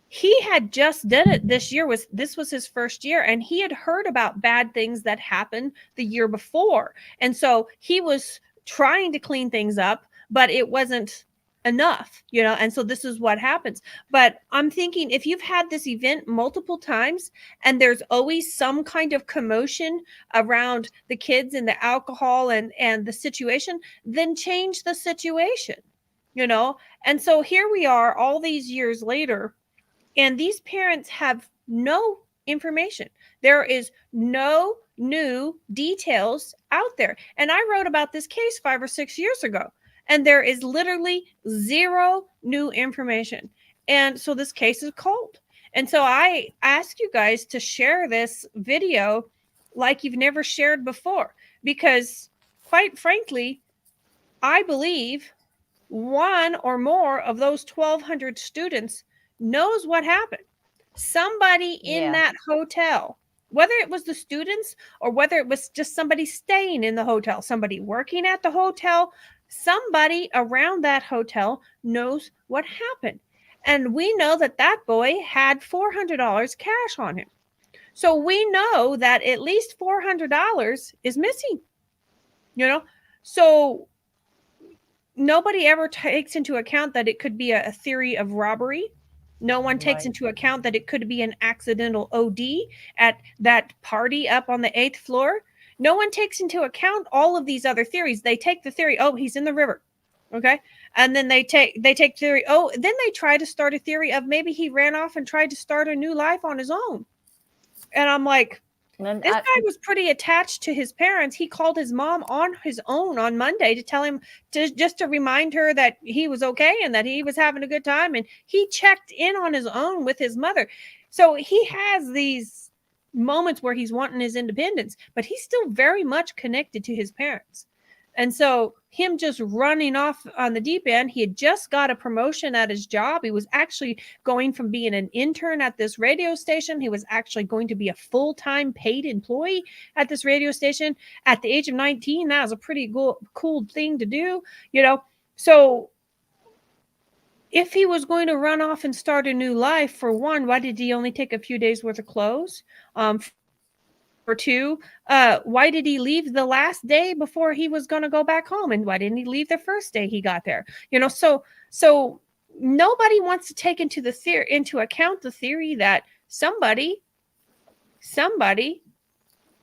he had just did it this year. This was his first year, and he had heard about bad things that happened the year before. And so he was trying to clean things up, but it wasn't enough, and so this is what happens. But I'm thinking, if you've had this event multiple times and there's always some kind of commotion around the kids and the alcohol and the situation, then change the situation, and so here we are all these years later, and these parents have no information. There is no new details out there. And I wrote about this case 5 or 6 years ago, and there is literally zero new information. And so this case is cold. And so I ask you guys to share this video like you've never shared before, because quite frankly, I believe one or more of those 1,200 students knows what happened. Somebody in that hotel, whether it was the students or whether it was just somebody staying in the hotel, somebody working at the hotel, somebody around that hotel knows what happened. And we know that that boy had $400 cash on him. So we know that at least $400 is missing, So nobody ever takes into account that it could be a theory of robbery. No one takes into account that it could be an accidental OD at that party up on the 8th floor. No one takes into account all of these other theories. They take the theory, oh, he's in the river. Okay. And then they take theory, oh, then they try to start a theory of maybe he ran off and tried to start a new life on his own. And I'm like, this guy was pretty attached to his parents. He called his mom on his own on Monday to tell him just to remind her that he was okay and that he was having a good time. And he checked in on his own with his mother. So he has these moments where he's wanting his independence, but he's still very much connected to his parents. And so him just running off on the deep end, he had just got a promotion at his job. He was actually going from being an intern at this radio station. He was actually going to be a full-time paid employee at this radio station at the age of 19. That was a pretty cool thing to do, So if he was going to run off and start a new life, for one, why did he only take a few days worth of clothes? For two, why did he leave the last day before he was going to go back home? And why didn't he leave the first day he got there? So nobody wants to take into account the theory that somebody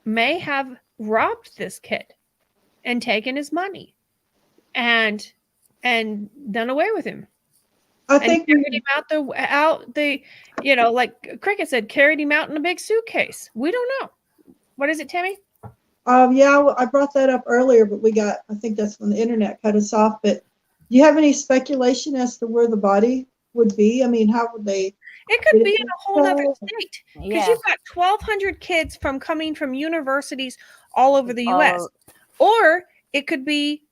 may have robbed this kid and taken his money and done away with him. I think carried him out the like Cricket said, carried him out in a big suitcase. We don't know. What is it, Tammy? Yeah, I brought that up earlier, but I think that's when the internet cut us off. But do you have any speculation as to where the body would be? I mean, how would they? It could be in a whole other state, because you've got 1,200 kids coming from universities all over the U.S. Or it could be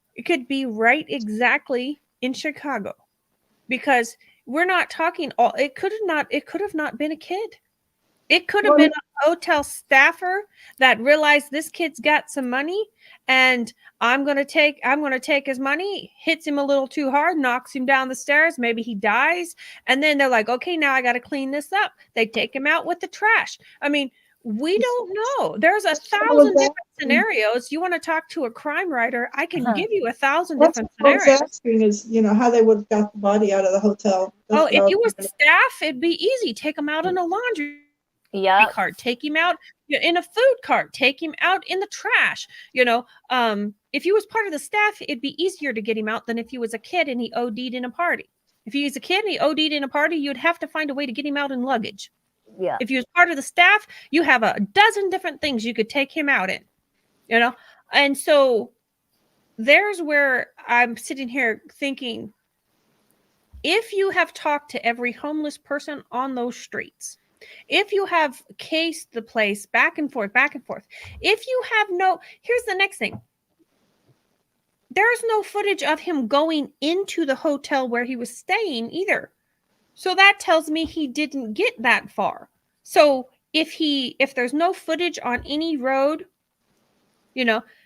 right exactly in Chicago, because we're not talking all. It could have not been a kid. It could have been a hotel staffer that realized this kid's got some money and I'm going to take his money, hits him a little too hard, knocks him down the stairs. Maybe he dies. And then they're like, okay, now I got to clean this up. They take him out with the trash. I mean, we don't know. There's 1,000 different scenarios. You want to talk to a crime writer? I can give you 1,000 different scenarios. What I was asking is, how they would have got the body out of the hotel. If you was staff, it'd be easy. Take them out in a laundry cart, take him out in a food cart, take him out in the trash. If he was part of the staff, it'd be easier to get him out than if he was a kid and he OD'd in a party. If he was a kid and he OD'd in a party, you'd have to find a way to get him out in luggage. Yeah. If he was part of the staff, you have a dozen different things you could take him out in. And so there's where I'm sitting here thinking, if you have talked to every homeless person on those streets, If you have cased the place back and forth, if you have here's the next thing. There's no footage of him going into the hotel where he was staying either. So that tells me he didn't get that far. So if there's no footage on any road,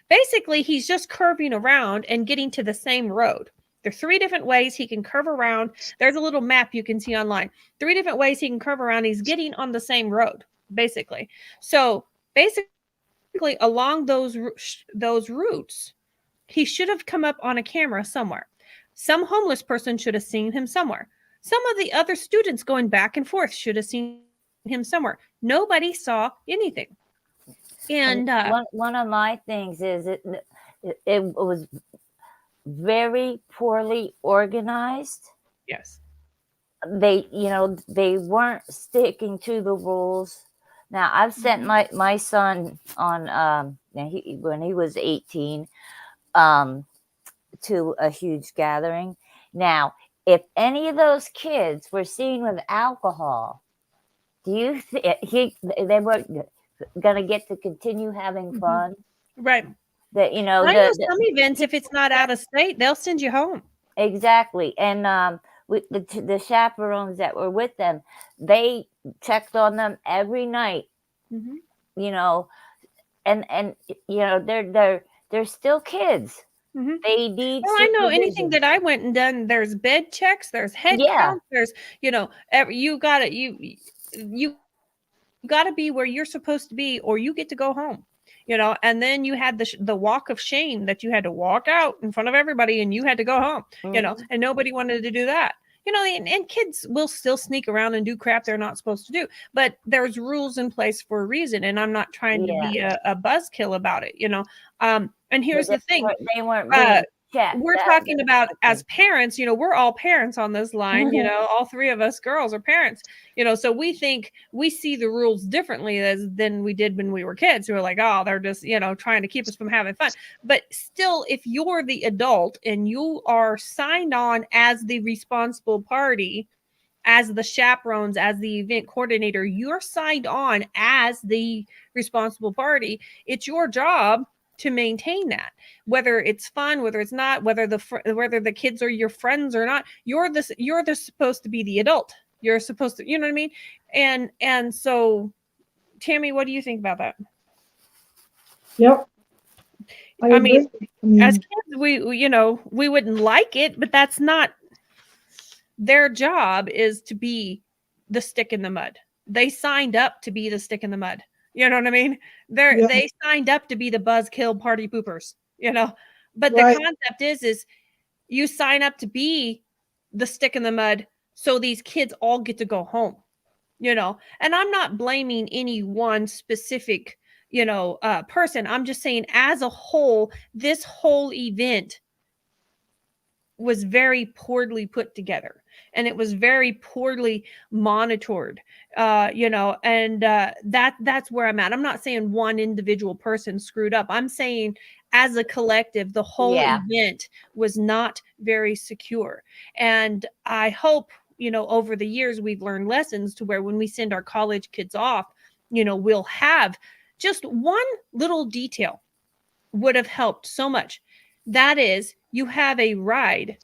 basically he's just curving around and getting to the same road. There are 3 different ways he can curve around. There's a little map you can see online. 3 different ways he can curve around. He's getting on the same road, basically. So basically along those routes, he should have come up on a camera somewhere. Some homeless person should have seen him somewhere. Some of the other students going back and forth should have seen him somewhere. Nobody saw anything. And one of my things is it was very poorly organized. Yes. They weren't sticking to the rules. Now I've sent my son on when he was 18 to a huge gathering. Now, if any of those kids were seen with alcohol, do you think they were going to get to continue having fun? Right. That I know some events, if it's not out of state, they'll send you home. Exactly. And with the chaperones that were with them, they checked on them every night. And they're still kids. They need. Well, I know anything that I went and done. There's bed checks. There's head counts. There's you got to you got to be where you're supposed to be, or you get to go home. And then you had the walk of shame that you had to walk out in front of everybody, and you had to go home. And nobody wanted to do that. And kids will still sneak around and do crap they're not supposed to do. But there's rules in place for a reason, and I'm not trying to be a buzzkill about it. And here's the thing: they weren't being checked. We're talking about as parents. We're all parents on this line. All 3 of us girls are parents. So we think we see the rules differently than we did when we were kids. We were like, oh, they're just trying to keep us from having fun. But still, if you're the adult and you are signed on as the responsible party, as the chaperones, as the event coordinator, you're signed on as the responsible party. It's your job to maintain that, whether it's fun, whether it's not, whether the kids are your friends or not. You're supposed to be the adult. You're supposed to, you know what I mean? And so, Tammy, what do you think about that? Yep. I mean, as kids, we wouldn't like it, but that's not their job. Is to be the stick in the mud. They signed up to be the stick in the mud. You know what I mean? They signed up to be the buzzkill party poopers, but the concept is you sign up to be the stick in the mud. So these kids all get to go home, and I'm not blaming any one specific, person. I'm just saying as a whole, this whole event was very poorly put together, and it was very poorly monitored, and that's where I'm at. I'm not saying one individual person screwed up. I'm saying as a collective, the whole event was not very secure. And I hope, over the years, we've learned lessons to where when we send our college kids off, we'll have just one little detail would have helped so much. That is, you have a ride,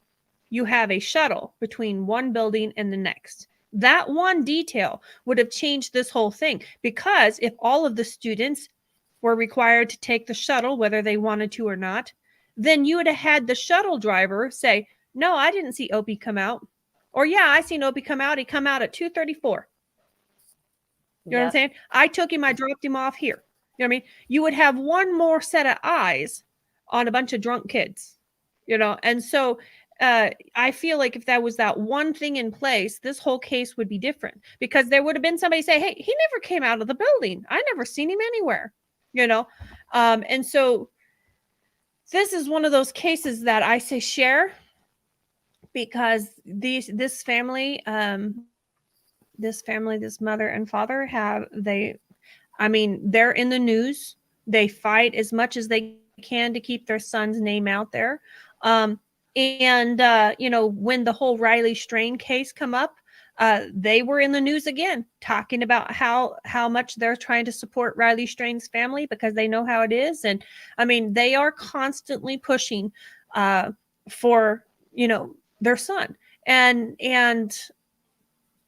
you have a shuttle between one building and the next. That one detail would have changed this whole thing, because if all of the students were required to take the shuttle, whether they wanted to or not, then you would have had the shuttle driver say, no, I didn't see Opie come out. Or, yeah, I seen Opie come out. He come out at 2:34. You know what I'm saying? I took him, I dropped him off here. You know what I mean? You would have one more set of eyes on a bunch of drunk kids, and so I feel like if that was that one thing in place, this whole case would be different, because there would have been somebody say, hey, he never came out of the building. I never seen him anywhere, and so this is one of those cases that I say share, because this family, this mother and father they're in the news. They fight as much as they can to keep their son's name out there. When the whole Riley Strain case come up, They were in the news again, talking about how much they're trying to support Riley Strain's family because they know how it is. And I mean, they are constantly pushing for, you know, their son. And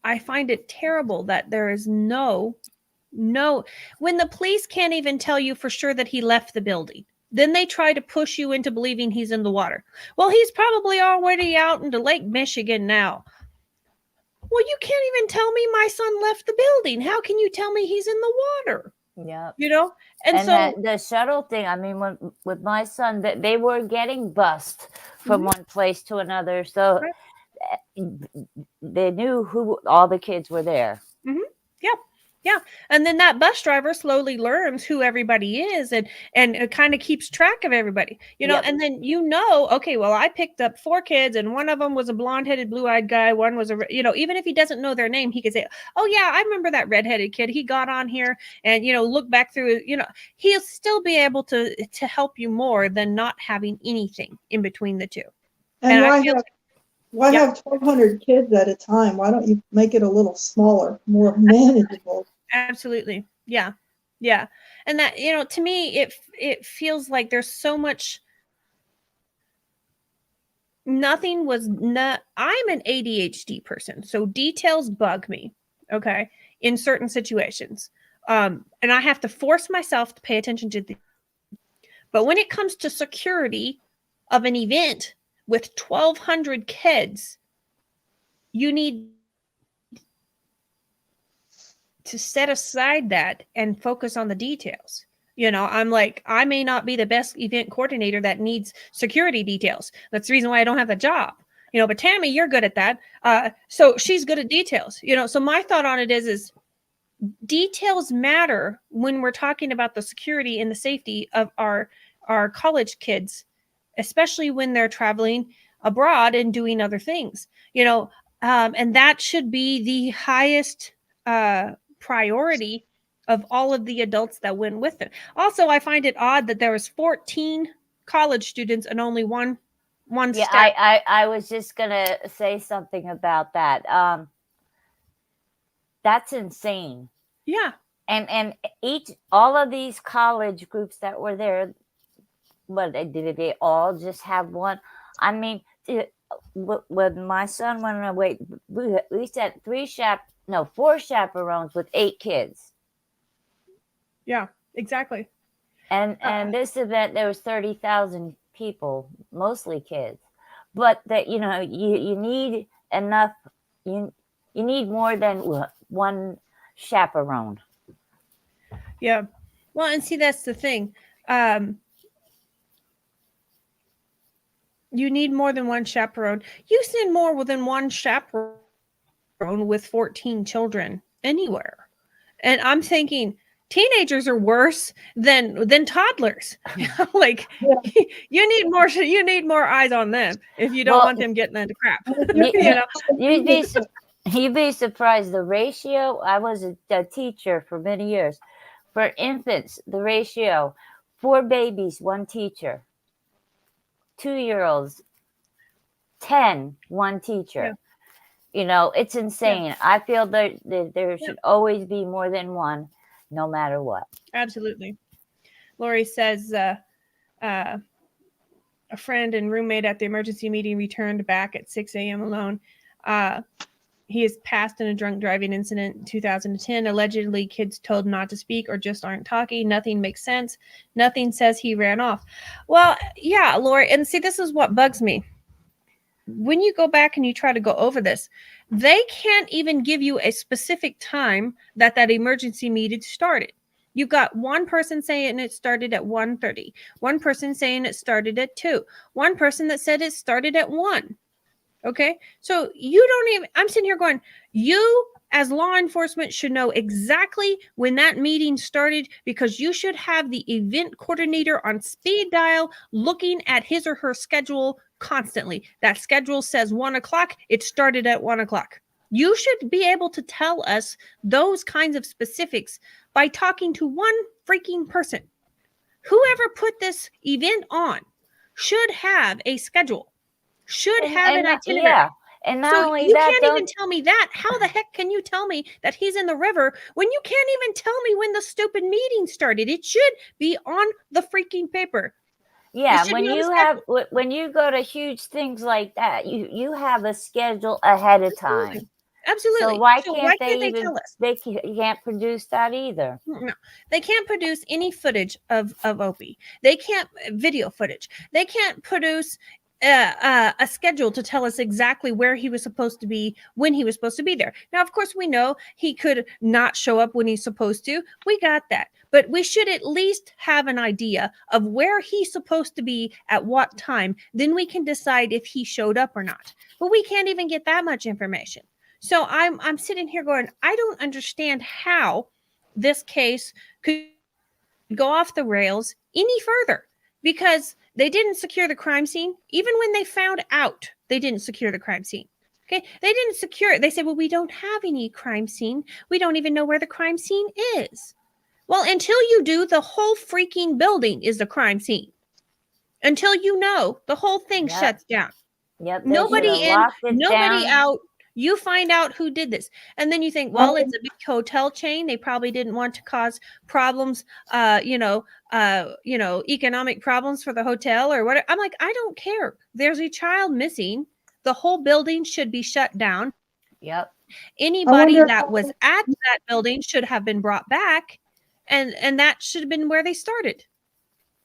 I find it terrible that there is no, when the police can't even tell you for sure that he left the building. Then they try to push you into believing he's in the water. Well, he's probably already out into Lake Michigan now. Well, you can't even tell me my son left the building. How can you tell me he's in the water? Yeah. You know? And so the shuttle thing, I mean, with my son, that they were getting bussed from one place to another. So they knew who all the kids were there. Yeah. Yeah. And then that bus driver slowly learns who everybody is and it kind of keeps track of everybody, you know, and then, you know, okay, well, I picked up 4 kids and one of them was a blonde-headed, blue-eyed guy. One was you know, even if he doesn't know their name, he could say, oh yeah, I remember that redheaded kid. He got on here and, you know, look back through, you know, he'll still be able to help you more than not having anything in between the two. And why have 1,200 kids at a time? Why don't you make it a little smaller, more manageable? Absolutely. Yeah. Yeah. And that, you know, to me, it feels like there's so much. Nothing was not. I'm an ADHD person, so details bug me. Okay. In certain situations. And I have to force myself to pay attention to but when it comes to security of an event with 1,200 kids, you need to set aside that and focus on the details. You know, I'm like, I may not be the best event coordinator that needs security details. That's the reason why I don't have the job. You know, but Tammy, you're good at that. So she's good at details. You know, so my thought on it is details matter when we're talking about the security and the safety of our college kids, especially when they're traveling abroad and doing other things. You know, and that should be the highest priority of all of the adults that went with it. Also, I find it odd that there was 14 college students and only one Yeah, staff. I was just gonna say something about that. That's insane. Yeah. And all of these college groups that were there, but did they all just have one? I mean, when my son went away, we sent 4 chaperones with 8 kids. Yeah, exactly. And this event, there was 30,000 people, mostly kids. But that, you know, you need enough. You need more than one chaperone. Yeah. Well, and see, that's the thing. You need more than one chaperone. You send more than one chaperone with 14 children anywhere. And I'm thinking teenagers are worse than toddlers. Like you need more eyes on them if you don't want them getting into crap. You know? You'd be surprised the ratio. I was a teacher for many years. For infants, the ratio 4 babies, 1 teacher. 2-year-olds, 10, 1 teacher. Yeah. You know, it's insane. Yeah. I feel that there should always be more than one, no matter what. Absolutely. Lori says a friend and roommate at the emergency meeting returned back at 6 a.m. alone. He is passed in a drunk driving incident in 2010. Allegedly, kids told not to speak or just aren't talking. Nothing makes sense. Nothing says he ran off. Well, yeah, Lori, and see, this is what bugs me. When you go back and you try to go over this, they can't even give you a specific time that emergency meeting started. You've got one person saying it started at 1:30, one person saying it started at 2, one person that said it started at 1. Okay, so you don't even, I'm sitting here going, you as law enforcement should know exactly when that meeting started because you should have the event coordinator on speed dial looking at his or her schedule constantly. That schedule says 1 o'clock. It started at 1 o'clock. You should be able to tell us those kinds of specifics by talking to one freaking person. Whoever put this event on should have a schedule. Should have an itinerary. Yeah. And So not only you that, can't even tell me that. How the heck can you tell me that he's in the river when you can't even tell me when the stupid meeting started? It should be on the freaking paper. yeah, when you go to huge things like that, you have a schedule ahead of time. Absolutely. So why So can't they they tell us? They can't produce that either. No, they can't produce any footage of Opie. They can't video footage. They can't produce a schedule to tell us exactly where he was supposed to be when he was supposed to be there. Now, of course, we know he could not show up when he's supposed to. We got that. But we should at least have an idea of where he's supposed to be at what time. Then we can decide if he showed up or not. But we can't even get that much information. So I'm sitting here going, I don't understand how this case could go off the rails any further, because they didn't secure the crime scene. Even when they found out, they didn't secure the crime scene. Okay, they didn't secure it. They said, well, we don't have any crime scene. We don't even know where the crime scene is. Well, until you do, the whole freaking building is the crime scene. Until you know, the whole thing shuts down. Yep. Nobody in, nobody down. out. You find out who did this, and then you think, well, it's a big hotel chain. They probably didn't want to cause problems, economic problems for the hotel or whatever. I'm like, I don't care. There's a child missing. The whole building should be shut down. Yep. Anybody that was at that building should have been brought back, and that should have been where they started.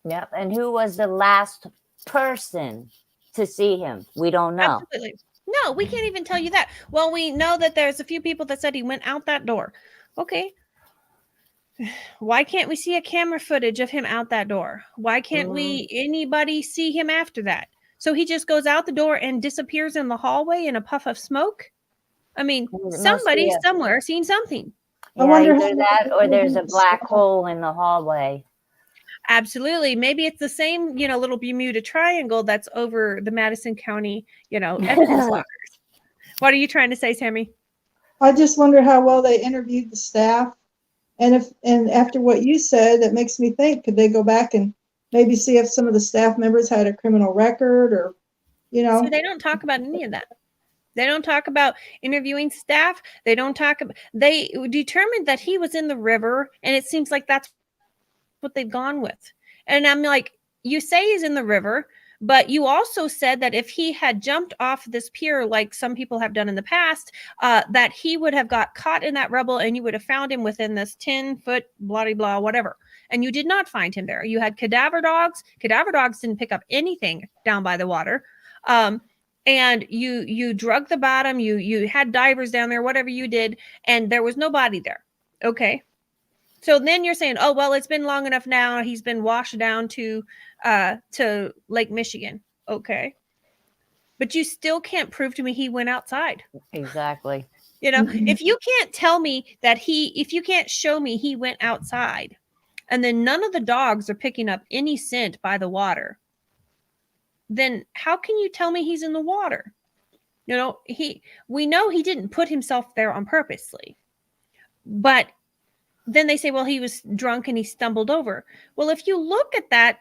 Yep. And who was the last person to see him? We don't know. Absolutely. No, we can't even tell you that. Well, we know that there's a few people that said he went out that door. Okay. Why can't we see a camera footage of him out that door? Why can't anybody see him after that? So he just goes out the door and disappears in the hallway in a puff of smoke? I mean, somebody somewhere seen something. Yeah, either that or there's a black hole in the hallway. Absolutely. Maybe it's the same, little Bermuda Triangle that's over the Madison County, evidence lockers. What are you trying to say, Sammy? I just wonder how well they interviewed the staff. And after what you said, that makes me think, could they go back and maybe see if some of the staff members had a criminal record or, So they don't talk about any of that. They don't talk about interviewing staff. They determined that he was in the river, and it seems like that's what they've gone with. And I'm like, you say he's in the river, but you also said that if he had jumped off this pier like some people have done in the past, that he would have got caught in that rubble and you would have found him within this 10-foot blah blah whatever. And you did not find him there. You had cadaver dogs. Cadaver dogs didn't pick up anything down by the water. And you drug the bottom, you had divers down there, whatever you did, and there was no body there. Okay. So then you're saying, oh, well, it's been long enough now. He's been washed down to Lake Michigan. Okay. But you still can't prove to me he went outside. Exactly. If you can't tell me that if you can't show me he went outside, and then none of the dogs are picking up any scent by the water, then how can you tell me he's in the water? We know he didn't put himself there on purposely. But then they say, well, he was drunk and he stumbled over. Well, if you look at that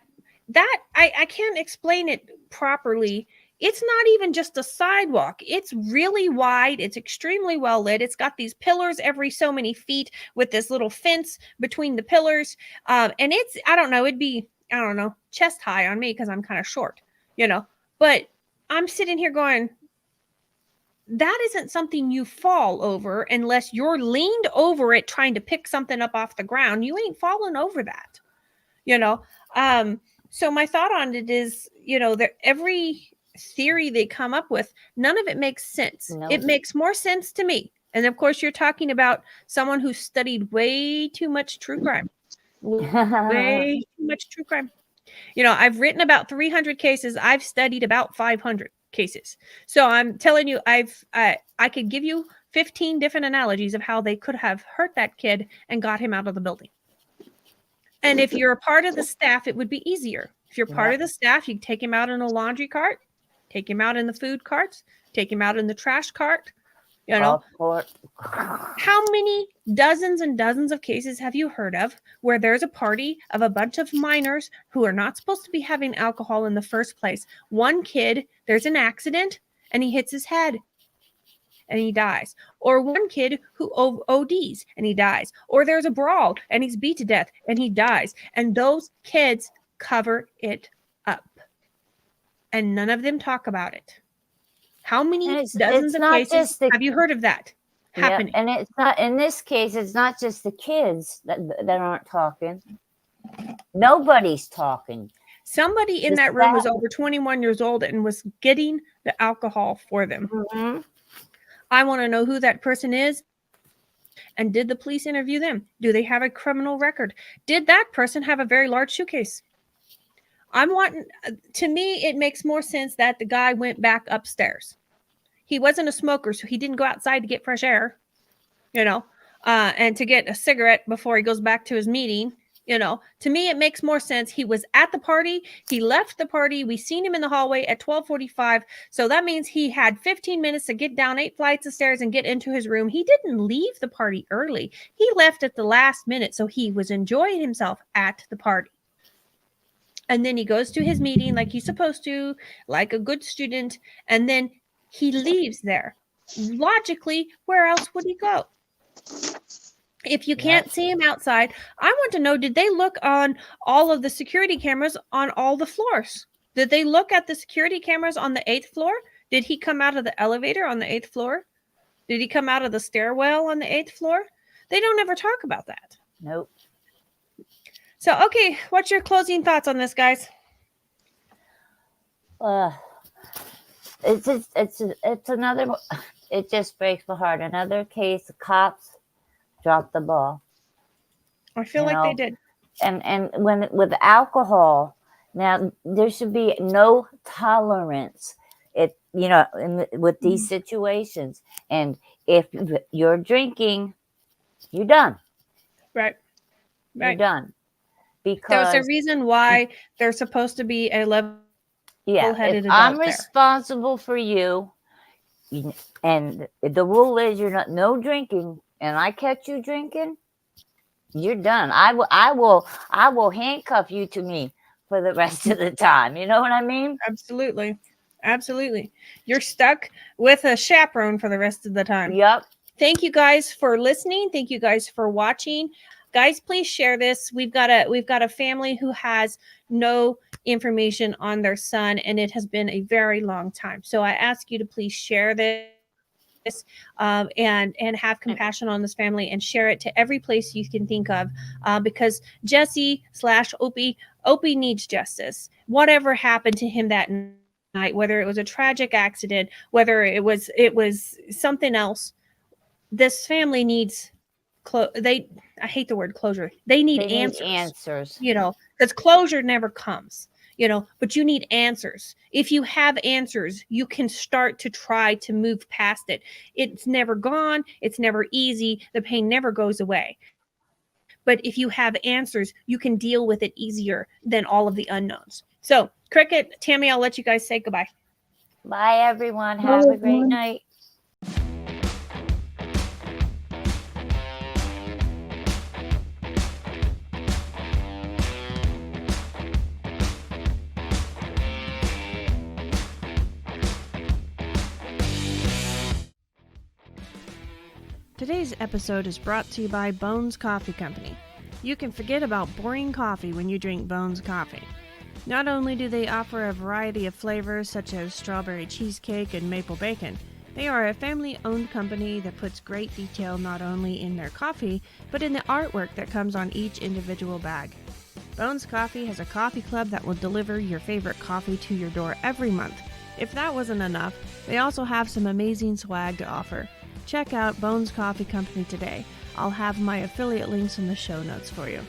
I can't explain it properly. It's not even just a sidewalk. It's really wide. It's extremely well lit. It's got these pillars every so many feet with this little fence between the pillars. And it's, I don't know, it'd be, chest high on me because I'm kind of short, but I'm sitting here going, that isn't something you fall over unless you're leaned over it trying to pick something up off the ground. You ain't falling over that, So my thought on it is, that every theory they come up with, none of it makes sense. No. It makes more sense to me. And of course, you're talking about someone who studied way too much true crime. Way too much true crime. I've written about 300 cases. I've studied about 500 cases. So I'm telling you, I could give you 15 different analogies of how they could have hurt that kid and got him out of the building. And if you're a part of the staff, it would be easier. If you're part of the staff, you take him out in a laundry cart, take him out in the food carts, take him out in the trash cart. How many dozens and dozens of cases have you heard of where there's a party of a bunch of minors who are not supposed to be having alcohol in the first place? One kid, there's an accident and he hits his head. and he dies. Or one kid who ODs and he dies. Or there's a brawl and he's beat to death and he dies. And those kids cover it up. And none of them talk about it. How many dozens of cases have you heard of that happening? And it's not, in this case, it's not just the kids that aren't talking. Nobody's talking. Somebody in that room was over 21 years old and was getting the alcohol for them. Mm-hmm. I want to know who that person is. And did the police interview them? Do they have a criminal record? Did that person have a very large suitcase? To me, it makes more sense that the guy went back upstairs. He wasn't a smoker, so he didn't go outside to get fresh air, and to get a cigarette before he goes back to his meeting. To me, it makes more sense. He was at the party. He left the party. We seen him in the hallway at 12:45. So that means he had 15 minutes to get down 8 flights of stairs and get into his room. He didn't leave the party early. He left at the last minute. So he was enjoying himself at the party. And then he goes to his meeting like he's supposed to, like a good student. And then he leaves there. Logically, where else would he go? If you can't see him outside, I want to know, did they look on all of the security cameras on all the floors? Did they look at the security cameras on the 8th floor? Did he come out of the elevator on the 8th floor? Did he come out of the stairwell on the 8th floor? They don't ever talk about that. Nope. So, okay, what's your closing thoughts on this, guys? It's another. It just breaks my heart. Another case, the cops dropped the ball. I feel like they did. And when with alcohol, now there should be no tolerance. With these situations, and if you're drinking, you're done. Right. You're done. Because there's a reason why there's supposed to be a level-headed if I'm responsible for you, and the rule is no drinking, and I catch you drinking, you're done. I will handcuff you to me for the rest of the time. You know what I mean? Absolutely. You're stuck with a chaperone for the rest of the time. Yep. Thank you guys for listening. Thank you guys for watching. Guys, please share this. We've got a family who has no information on their son, and it has been a very long time. So I ask you to please share this and have compassion on this family and share it to every place you can think of, because Jesse/Opie needs justice. Whatever happened to him that night, whether it was a tragic accident, whether it was something else, this family needs I hate the word closure. They need answers. Because closure never comes. But you need answers. If you have answers, you can start to try to move past it. It's never gone. It's never easy. The pain never goes away. But if you have answers, you can deal with it easier than all of the unknowns. So, Cricket, Tammy, I'll let you guys say goodbye. Bye, everyone. Have a great night. Today's episode is brought to you by Bones Coffee Company. You can forget about boring coffee when you drink Bones Coffee. Not only do they offer a variety of flavors such as strawberry cheesecake and maple bacon, they are a family-owned company that puts great detail not only in their coffee, but in the artwork that comes on each individual bag. Bones Coffee has a coffee club that will deliver your favorite coffee to your door every month. If that wasn't enough, they also have some amazing swag to offer. Check out Bones Coffee Company today. I'll have my affiliate links in the show notes for you.